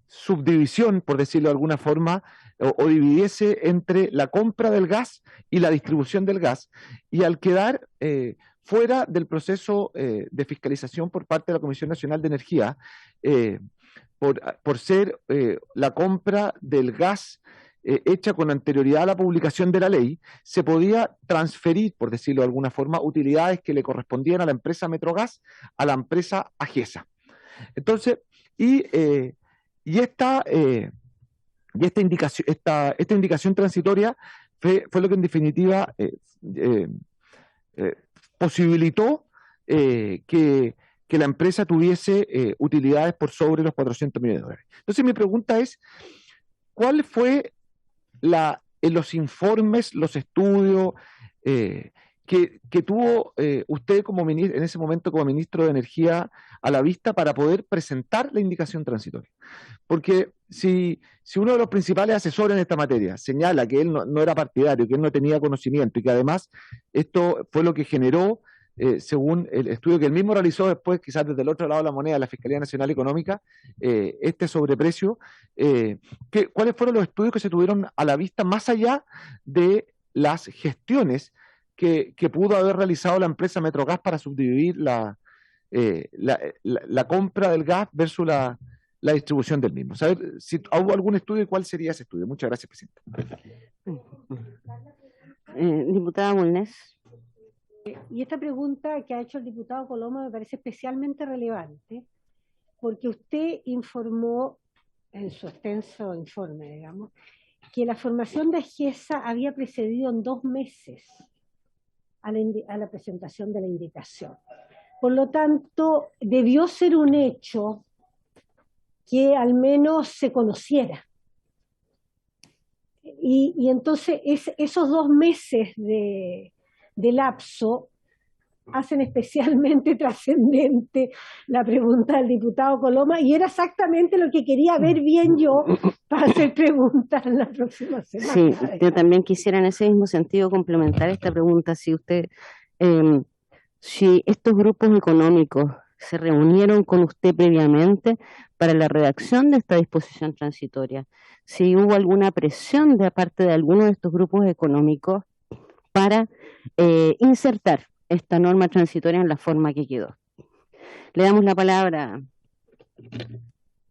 Speaker 4: subdivisión, por decirlo de alguna forma, o dividiese entre la compra del gas y la distribución del gas, y al quedar fuera del proceso de fiscalización por parte de la Comisión Nacional de Energía, por ser la compra del gas hecha con anterioridad a la publicación de la ley, se podía transferir, por decirlo de alguna forma, utilidades que le correspondían a la empresa Metrogas a la empresa AGESA. Entonces, esta indicación transitoria fue lo que en definitiva posibilitó que la empresa tuviese utilidades por sobre los 400 millones de dólares. Entonces mi pregunta es, ¿cuál fue en los informes, los estudios que tuvo usted en ese momento como ministro de Energía a la vista para poder presentar la indicación transitoria? Porque si uno de los principales asesores en esta materia señala que él no era partidario, que él no tenía conocimiento y que además esto fue lo que generó, según el estudio que él mismo realizó después, quizás desde el otro lado de la moneda, la Fiscalía Nacional Económica, este sobreprecio, ¿cuáles fueron los estudios que se tuvieron a la vista más allá de las gestiones que pudo haber realizado la empresa Metrogas para subdividir la compra del gas versus la distribución del mismo? ¿Saber si hubo algún estudio y cuál sería ese estudio? Muchas gracias, presidente.
Speaker 1: Diputada Bulnes.
Speaker 5: Y esta pregunta que ha hecho el diputado Coloma me parece especialmente relevante, porque usted informó en su extenso informe, digamos, que la formación de AGESA había precedido en 2 meses a la presentación de la indicación. Por lo tanto, debió ser un hecho que al menos se conociera. Y entonces esos 2 meses de lapso hacen especialmente trascendente la pregunta del diputado Coloma, y era exactamente lo que quería ver bien yo para hacer preguntas en la próxima semana.
Speaker 1: Sí, yo también quisiera en ese mismo sentido complementar esta pregunta. Si estos grupos económicos se reunieron con usted previamente para la redacción de esta disposición transitoria, si hubo alguna presión de parte de alguno de estos grupos económicos para insertar esta norma transitoria en la forma que quedó. Le damos la palabra.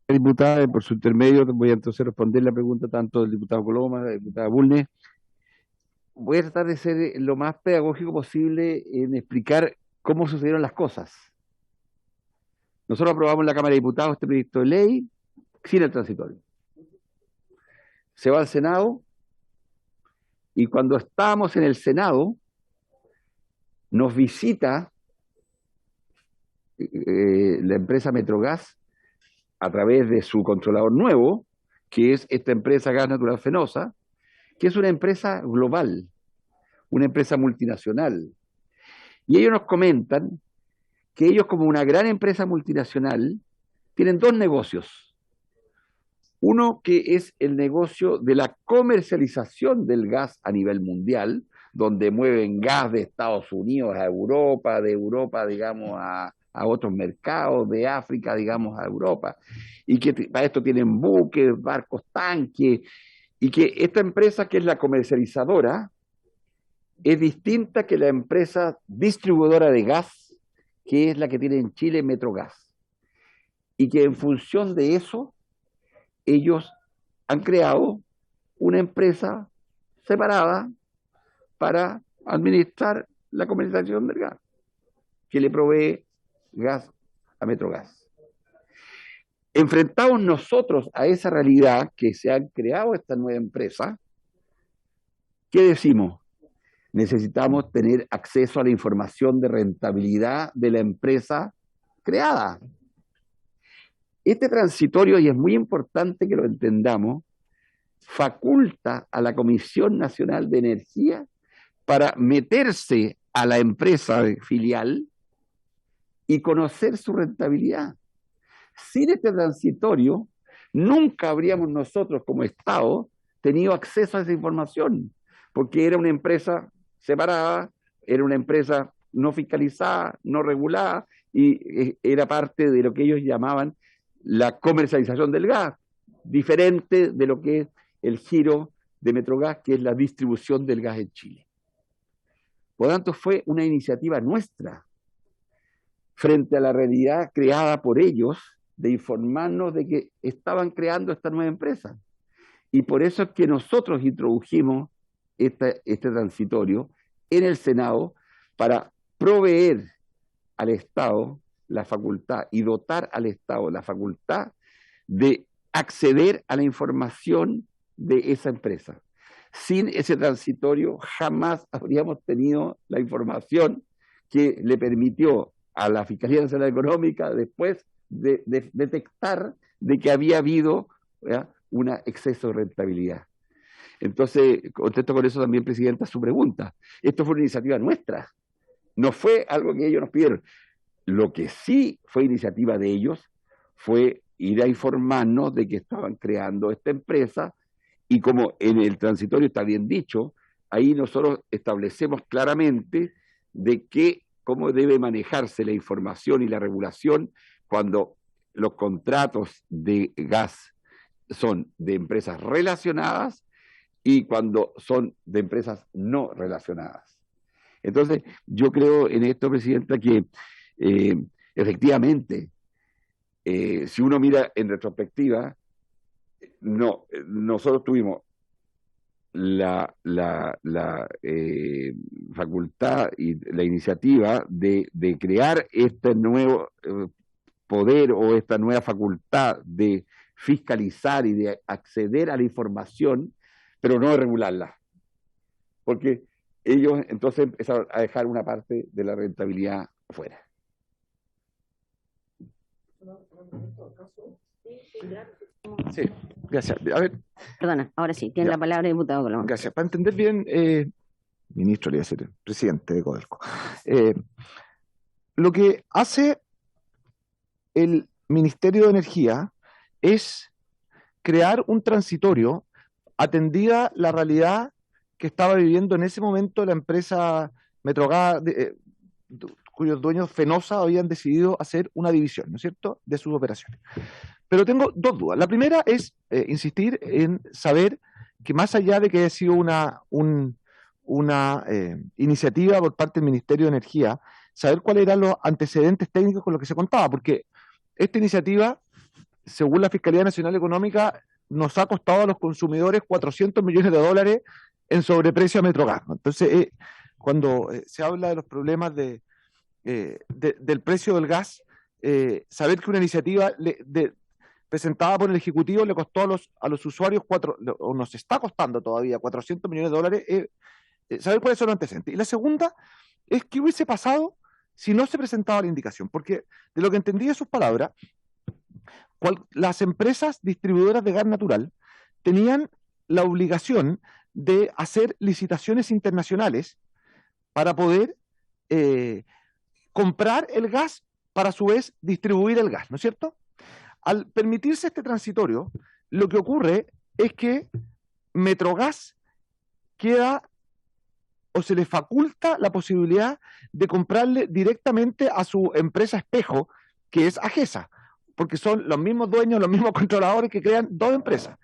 Speaker 3: Diputada, por su intermedio voy a entonces responder la pregunta tanto del diputado Coloma, de la diputada Bulnes. Voy a tratar de ser lo más pedagógico posible en explicar cómo sucedieron las cosas. Nosotros aprobamos en la Cámara de Diputados este proyecto de ley sin el transitorio. Se va al Senado y cuando estábamos en el Senado nos visita la empresa Metrogas a través de su controlador nuevo, que es esta empresa Gas Natural Fenosa, que es una empresa global, una empresa multinacional. Y ellos nos comentan que ellos, como una gran empresa multinacional, tienen 2 negocios. Uno que es el negocio de la comercialización del gas a nivel mundial, donde mueven gas de Estados Unidos a Europa, de Europa, digamos, a a otros mercados de África, digamos, a Europa, y que para esto tienen buques, barcos, tanques, y que esta empresa, que es la comercializadora, es distinta que la empresa distribuidora de gas, que es la que tiene en Chile Metrogas, y que en función de eso, ellos han creado una empresa separada para administrar la comercialización del gas, que le provee gas a Metrogas. Enfrentados nosotros a esa realidad que se han creado esta nueva empresa, ¿qué decimos? Necesitamos tener acceso a la información de rentabilidad de la empresa creada. Este transitorio, y es muy importante que lo entendamos, faculta a la Comisión Nacional de Energía para meterse a la empresa filial y conocer su rentabilidad. Sin este transitorio, nunca habríamos nosotros como Estado tenido acceso a esa información, porque era una empresa separada, era una empresa no fiscalizada, no regulada, y era parte de lo que ellos llamaban la comercialización del gas, diferente de lo que es el giro de Metrogas, que es la distribución del gas en Chile. Por lo tanto, fue una iniciativa nuestra, frente a la realidad creada por ellos, de informarnos de que estaban creando esta nueva empresa. Y por eso es que nosotros introdujimos este transitorio en el Senado para proveer al Estado la facultad y dotar al Estado la facultad de acceder a la información de esa empresa. Sin ese transitorio jamás habríamos tenido la información que le permitió a la Fiscalía Nacional Económica después de detectar de que había habido un exceso de rentabilidad. Entonces, contesto con eso también, Presidenta, su pregunta. Esto fue una iniciativa nuestra, no fue algo que ellos nos pidieron. Lo que sí fue iniciativa de ellos fue ir a informarnos de que estaban creando esta empresa, y como en el transitorio está bien dicho, ahí nosotros establecemos claramente de cómo debe manejarse la información y la regulación cuando los contratos de gas son de empresas relacionadas y cuando son de empresas no relacionadas. Entonces, yo creo en esto, Presidenta, que efectivamente, si uno mira en retrospectiva, nosotros tuvimos la facultad y la iniciativa de crear este nuevo poder o esta nueva facultad de fiscalizar y de acceder a la información, pero no de regularla, porque ellos entonces empezaron a dejar una parte de la rentabilidad fuera.
Speaker 4: Sí, gracias. A ver,
Speaker 1: Perdona, ahora sí, tiene
Speaker 4: ya.
Speaker 1: la palabra el diputado Colombo.
Speaker 4: Gracias. Para entender bien, ministro, le voy a decir, presidente de Codelco, lo que hace el Ministerio de Energía es crear un transitorio atendida la realidad que estaba viviendo en ese momento la empresa Metrogas, cuyos dueños Fenosa habían decidido hacer una división, ¿no es cierto?, de sus operaciones. Pero tengo dos dudas. La primera es insistir en saber que más allá de que haya sido una iniciativa por parte del Ministerio de Energía, saber cuáles eran los antecedentes técnicos con los que se contaba, porque esta iniciativa, según la Fiscalía Nacional Económica, nos ha costado a los consumidores $400 millones en sobreprecio a Metrogas, ¿no? Entonces, cuando se habla de los problemas del precio del gas, saber que una iniciativa presentada por el Ejecutivo le costó a los usuarios o nos está costando todavía $400 millones, saber cuáles son los antecedentes. Y la segunda es qué hubiese pasado si no se presentaba la indicación, porque de lo que entendí de sus palabras, las empresas distribuidoras de gas natural tenían la obligación de hacer licitaciones internacionales para poder comprar el gas para a su vez distribuir el gas, ¿no es cierto? Al permitirse este transitorio, lo que ocurre es que Metrogas queda o se le faculta la posibilidad de comprarle directamente a su empresa espejo, que es AGESA, porque son los mismos dueños, los mismos controladores que crean dos empresas.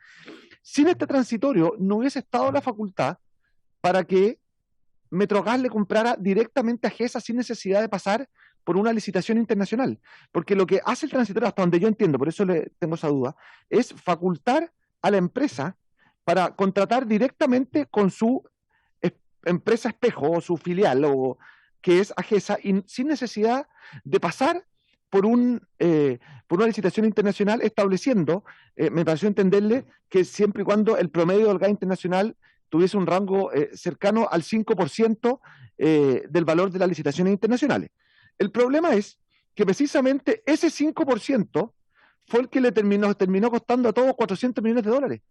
Speaker 4: Sin este transitorio no hubiese estado la facultad para que Metrogas le comprara directamente a AGESA sin necesidad de pasar por una licitación internacional. Porque lo que hace el transitorio, hasta donde yo entiendo, por eso le tengo esa duda, es facultar a la empresa para contratar directamente con su empresa espejo o su filial, o que es AGESA, y sin necesidad de pasar por una licitación internacional, estableciendo, me pareció entenderle, que siempre y cuando el promedio del gas internacional tuviese un rango cercano al 5% del valor de las licitaciones internacionales. El problema es que precisamente ese 5% fue el que le terminó costando a todos 400 millones de dólares.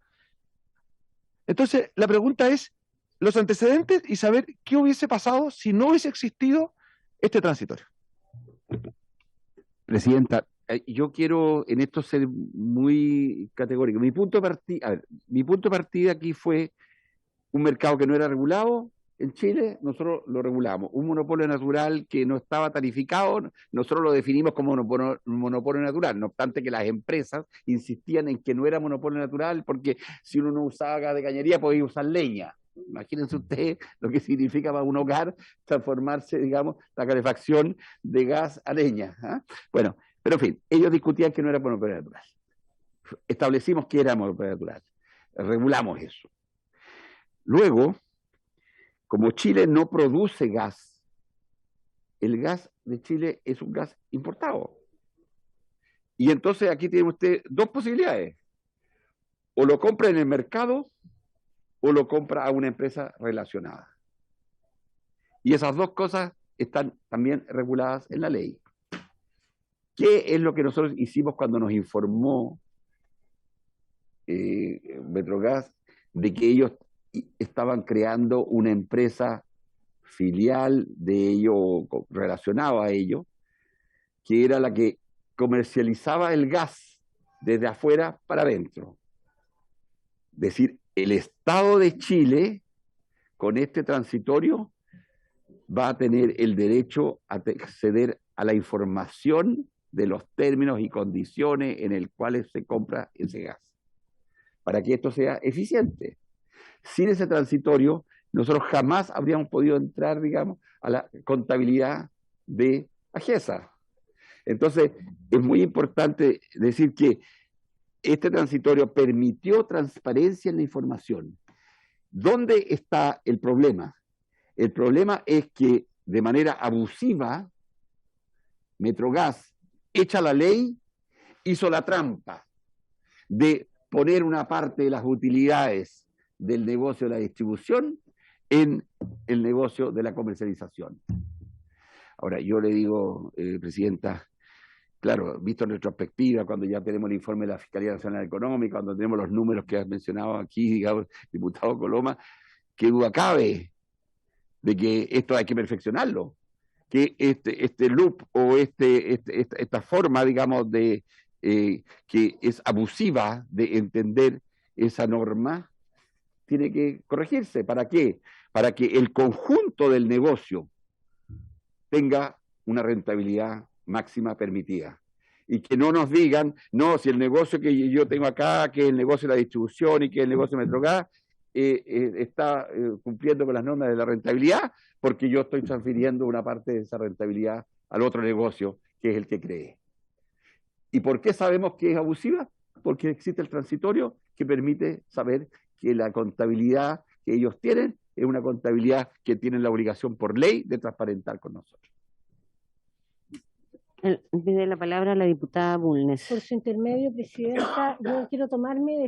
Speaker 4: Entonces, la pregunta es los antecedentes y saber qué hubiese pasado si no hubiese existido este transitorio.
Speaker 3: Presidenta, yo quiero en esto ser muy categórico. Mi punto de partida aquí fue un mercado que no era regulado. En Chile nosotros lo regulamos. Un monopolio natural que no estaba tarificado, nosotros lo definimos como monopolio natural, no obstante que las empresas insistían en que no era monopolio natural, porque si uno no usaba gas de cañería podía usar leña. Imagínense ustedes lo que significa para un hogar transformarse, digamos, la calefacción de gas a leña. Bueno, pero en fin, ellos discutían que no era monopolio natural. Establecimos que era monopolio natural. Regulamos eso. Luego, como Chile no produce gas, el gas de Chile es un gas importado. Y entonces aquí tiene usted dos posibilidades. O lo compra en el mercado o lo compra a una empresa relacionada. Y esas dos cosas están también reguladas en la ley. ¿Qué es lo que nosotros hicimos cuando nos informó Metrogas de que ellos estaban creando una empresa filial de ellos, relacionada a ellos, que era la que comercializaba el gas desde afuera para adentro? Es decir, el Estado de Chile, con este transitorio, va a tener el derecho a acceder a la información de los términos y condiciones en el cuales se compra ese gas, para que esto sea eficiente. Sin ese transitorio, nosotros jamás habríamos podido entrar, digamos, a la contabilidad de AGESA. Entonces, es muy importante decir que este transitorio permitió transparencia en la información. ¿Dónde está el problema? El problema es que de manera abusiva, Metrogas, hecha la ley, hizo la trampa de poner una parte de las utilidades del negocio de la distribución en el negocio de la comercialización. Ahora, yo le digo, Presidenta, claro, visto en retrospectiva, cuando ya tenemos el informe de la Fiscalía Nacional Económica, cuando tenemos los números que has mencionado aquí, digamos, diputado Coloma, qué duda cabe de que esto hay que perfeccionarlo, que este loop o esta forma, digamos, de que es abusiva de entender esa norma, tiene que corregirse. ¿Para qué? Para que el conjunto del negocio tenga una rentabilidad máxima permitida. Y que no nos digan, no, si el negocio que yo tengo acá, que es el negocio de la distribución y que es el negocio de Metrogas, está cumpliendo con las normas de la rentabilidad, porque yo estoy transfiriendo una parte de esa rentabilidad al otro negocio, que es el que cree. ¿Y por qué sabemos que es abusiva? Porque existe el transitorio que permite saber que la contabilidad que ellos tienen es una contabilidad que tienen la obligación por ley de transparentar con nosotros.
Speaker 1: Pide la palabra la diputada Bulnes.
Speaker 5: Por su intermedio, Presidenta, yo quiero tomarme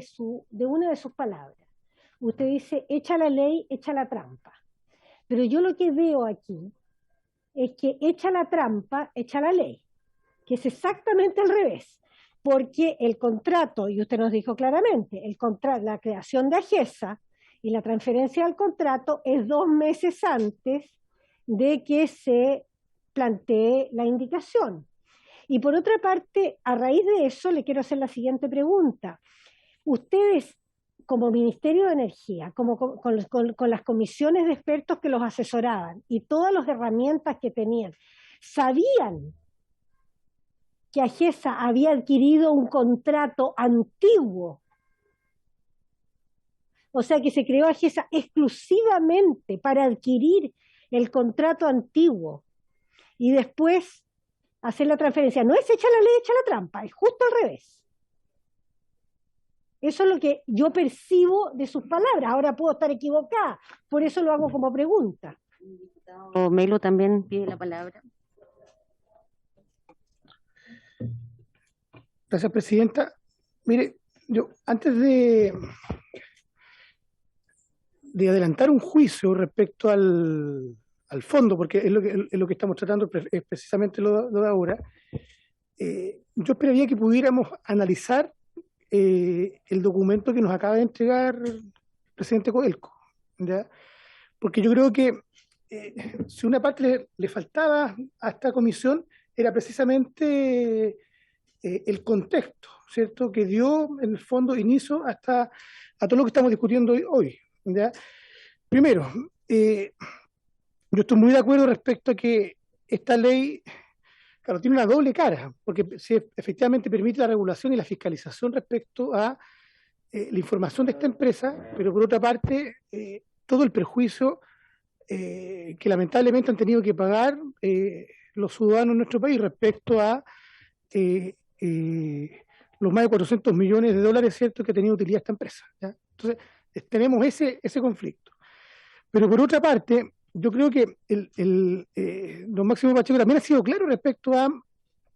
Speaker 5: de una de sus palabras. Usted dice, echa la ley, echa la trampa. Pero yo lo que veo aquí es que echa la trampa, echa la ley, que es exactamente al revés. Porque el contrato, y usted nos dijo claramente, la creación de AGESA y la transferencia del contrato es 2 meses antes de que se plantee la indicación. Y por otra parte, a raíz de eso, le quiero hacer la siguiente pregunta. Ustedes, como Ministerio de Energía, con las comisiones de expertos que los asesoraban y todas las herramientas que tenían, sabían que AGESA había adquirido un contrato antiguo, o sea que se creó AGESA exclusivamente para adquirir el contrato antiguo y después hacer la transferencia. No es echa la ley, echa la trampa, es justo al revés. Eso es lo que yo percibo de sus palabras. Ahora puedo estar equivocada, por eso lo hago como pregunta.
Speaker 1: O Melo también pide la palabra.
Speaker 6: Gracias, presidenta. Mire, yo antes de adelantar un juicio respecto al fondo, porque es lo que estamos tratando, es precisamente lo de ahora, yo esperaría que pudiéramos analizar el documento que nos acaba de entregar el presidente Codelco, ¿ya? Porque yo creo que si una parte le faltaba a esta comisión era precisamente el contexto, ¿cierto?, que dio en el fondo inicio a todo lo que estamos discutiendo hoy, ¿ya? Primero, yo estoy muy de acuerdo respecto a que esta ley, claro, tiene una doble cara, porque si efectivamente permite la regulación y la fiscalización respecto a la información de esta empresa, pero por otra parte, todo el perjuicio que lamentablemente han tenido que pagar los ciudadanos en nuestro país respecto a los más de 400 millones de dólares, ¿cierto?, que ha tenido utilidad esta empresa, ¿ya? Entonces, tenemos ese conflicto. Pero por otra parte, yo creo que don Máximo Pacheco también ha sido claro respecto a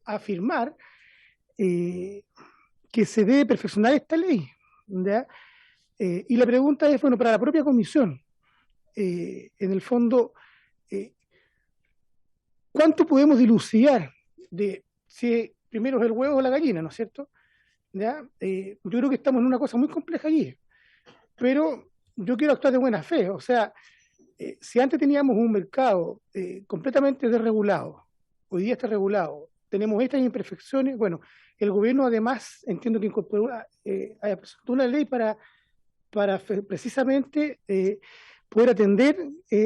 Speaker 6: afirmar que se debe perfeccionar esta ley, ¿ya? Y la pregunta es, bueno, para la propia comisión, en el fondo, ¿cuánto podemos dilucidar de si primero es el huevo o la gallina, ¿no es cierto? ¿Ya? Yo creo que estamos en una cosa muy compleja allí, pero yo quiero actuar de buena fe. O sea, si antes teníamos un mercado completamente desregulado, hoy día está regulado, tenemos estas imperfecciones. Bueno, el gobierno además entiendo que incorporó una ley para precisamente poder atender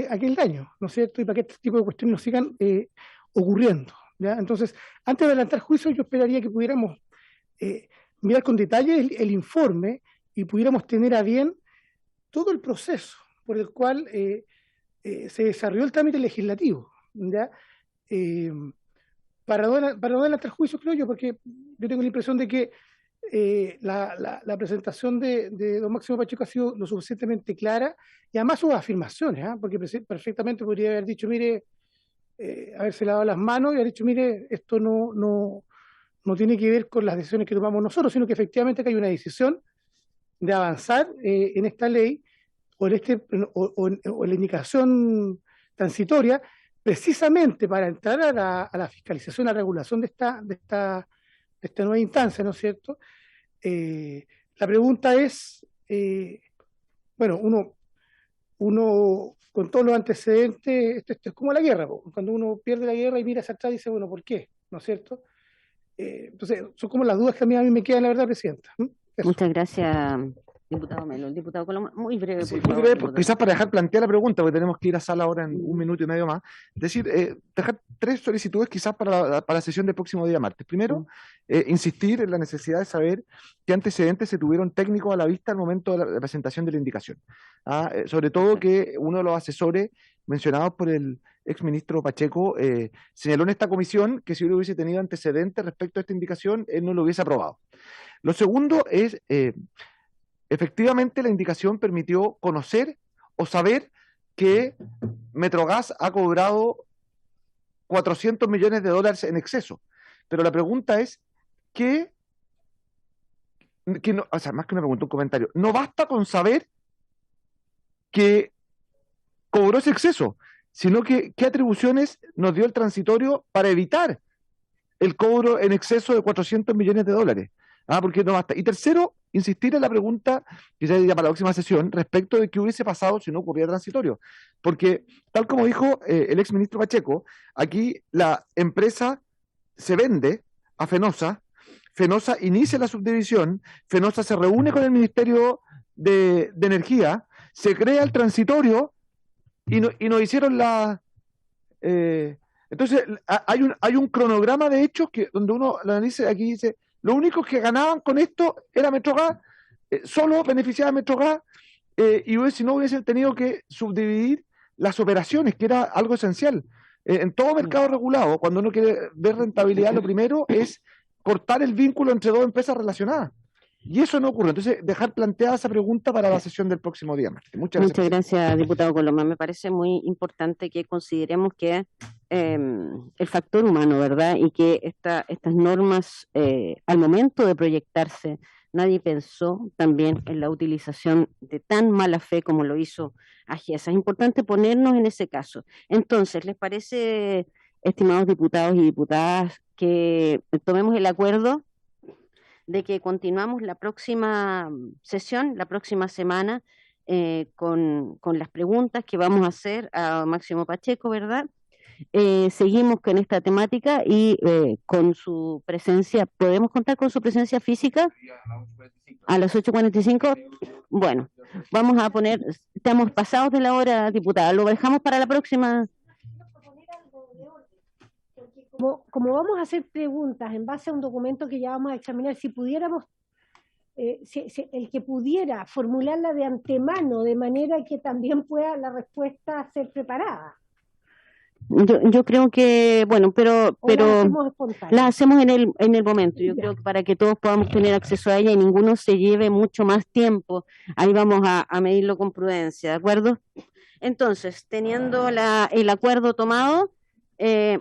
Speaker 6: aquel daño, ¿no es cierto? Y para que este tipo de cuestiones no sigan ocurriendo, ¿ya? Entonces, antes de adelantar juicio, yo esperaría que pudiéramos mirar con detalle el informe y pudiéramos tener a bien todo el proceso por el cual se desarrolló el trámite legislativo, ¿ya? Para no adelantar juicio, creo yo, porque yo tengo la impresión de que la presentación de don Máximo Pacheco ha sido lo suficientemente clara, y además sus afirmaciones, porque perfectamente podría haber dicho, mire, haberse lavado las manos y haber dicho, mire, esto no tiene que ver con las decisiones que tomamos nosotros, sino que efectivamente que hay una decisión de avanzar en esta ley o en la indicación transitoria, precisamente para entrar a la fiscalización, a la regulación de esta nueva instancia, ¿no es cierto? La pregunta es, bueno, uno con todos los antecedentes, esto es como la guerra, cuando uno pierde la guerra y mira hacia atrás y dice, bueno, ¿por qué? ¿No es cierto? Entonces, son como las dudas que a mí me quedan, la verdad, presidenta. Eso.
Speaker 1: Muchas gracias, diputado Melo. El diputado Coloma, muy breve,
Speaker 4: Sí,
Speaker 1: por
Speaker 4: muy
Speaker 1: favor,
Speaker 4: breve, quizás para dejar plantear la pregunta, porque tenemos que ir a sala ahora en un minuto y medio más. Es decir, dejar 3 solicitudes quizás para la sesión del próximo día martes. Primero, insistir en la necesidad de saber qué antecedentes se tuvieron técnicos a la vista al momento de la presentación de la indicación. Sobre todo que uno de los asesores mencionados por el exministro Pacheco señaló en esta comisión que si uno hubiese tenido antecedentes respecto a esta indicación, él no lo hubiese aprobado. Lo segundo es, efectivamente la indicación permitió conocer o saber que Metrogas ha cobrado 400 millones de dólares en exceso. Pero la pregunta es, o sea, más que una pregunta, un comentario, no basta con saber que cobró ese exceso, sino que qué atribuciones nos dio el transitorio para evitar el cobro en exceso de 400 millones de dólares. Porque no basta. Y tercero, insistir en la pregunta, que ya para la próxima sesión, respecto de qué hubiese pasado si no ocurría transitorio. Porque, tal como dijo el exministro Pacheco, aquí la empresa se vende a Fenosa, Fenosa inicia la subdivisión, Fenosa se reúne con el Ministerio de energía, se crea el transitorio y nos hicieron la... entonces, hay un cronograma de hechos que donde uno lo analiza, aquí dice, los únicos que ganaban con esto era Metrogas, solo beneficiaba a Metrogas, y si no hubiesen tenido que subdividir las operaciones, que era algo esencial. En todo mercado regulado, cuando uno quiere ver rentabilidad, lo primero es cortar el vínculo entre dos empresas relacionadas. Y eso no ocurre. Entonces, dejar planteada esa pregunta para la sesión del próximo día martes. Muchas
Speaker 1: gracias, diputado Coloma. Me parece muy importante que consideremos que el factor humano, ¿verdad? Y que estas normas, al momento de proyectarse, nadie pensó también en la utilización de tan mala fe como lo hizo AGESA. Es importante ponernos en ese caso. Entonces, ¿les parece, estimados diputados y diputadas, que tomemos el acuerdo de que continuamos la próxima sesión, la próxima semana, con las preguntas que vamos a hacer a Máximo Pacheco, ¿verdad? Seguimos con esta temática y con su presencia, ¿podemos contar con su presencia física? A las 8:45. Bueno, vamos a poner, estamos pasados de la hora, diputada, lo dejamos para la próxima.
Speaker 5: Como vamos a hacer preguntas en base a un documento que ya vamos a examinar, si pudiéramos, el que pudiera formularla de antemano, de manera que también pueda la respuesta ser preparada.
Speaker 1: Yo creo que, bueno, pero la hacemos en el momento. Yo creo que para que todos podamos tener acceso a ella y ninguno se lleve mucho más tiempo, ahí vamos a medirlo con prudencia, ¿de acuerdo? Entonces, teniendo el acuerdo tomado,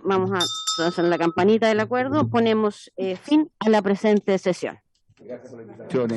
Speaker 1: vamos a hacer la campanita del acuerdo, ponemos fin a la presente sesión.
Speaker 3: Gracias por la invitación.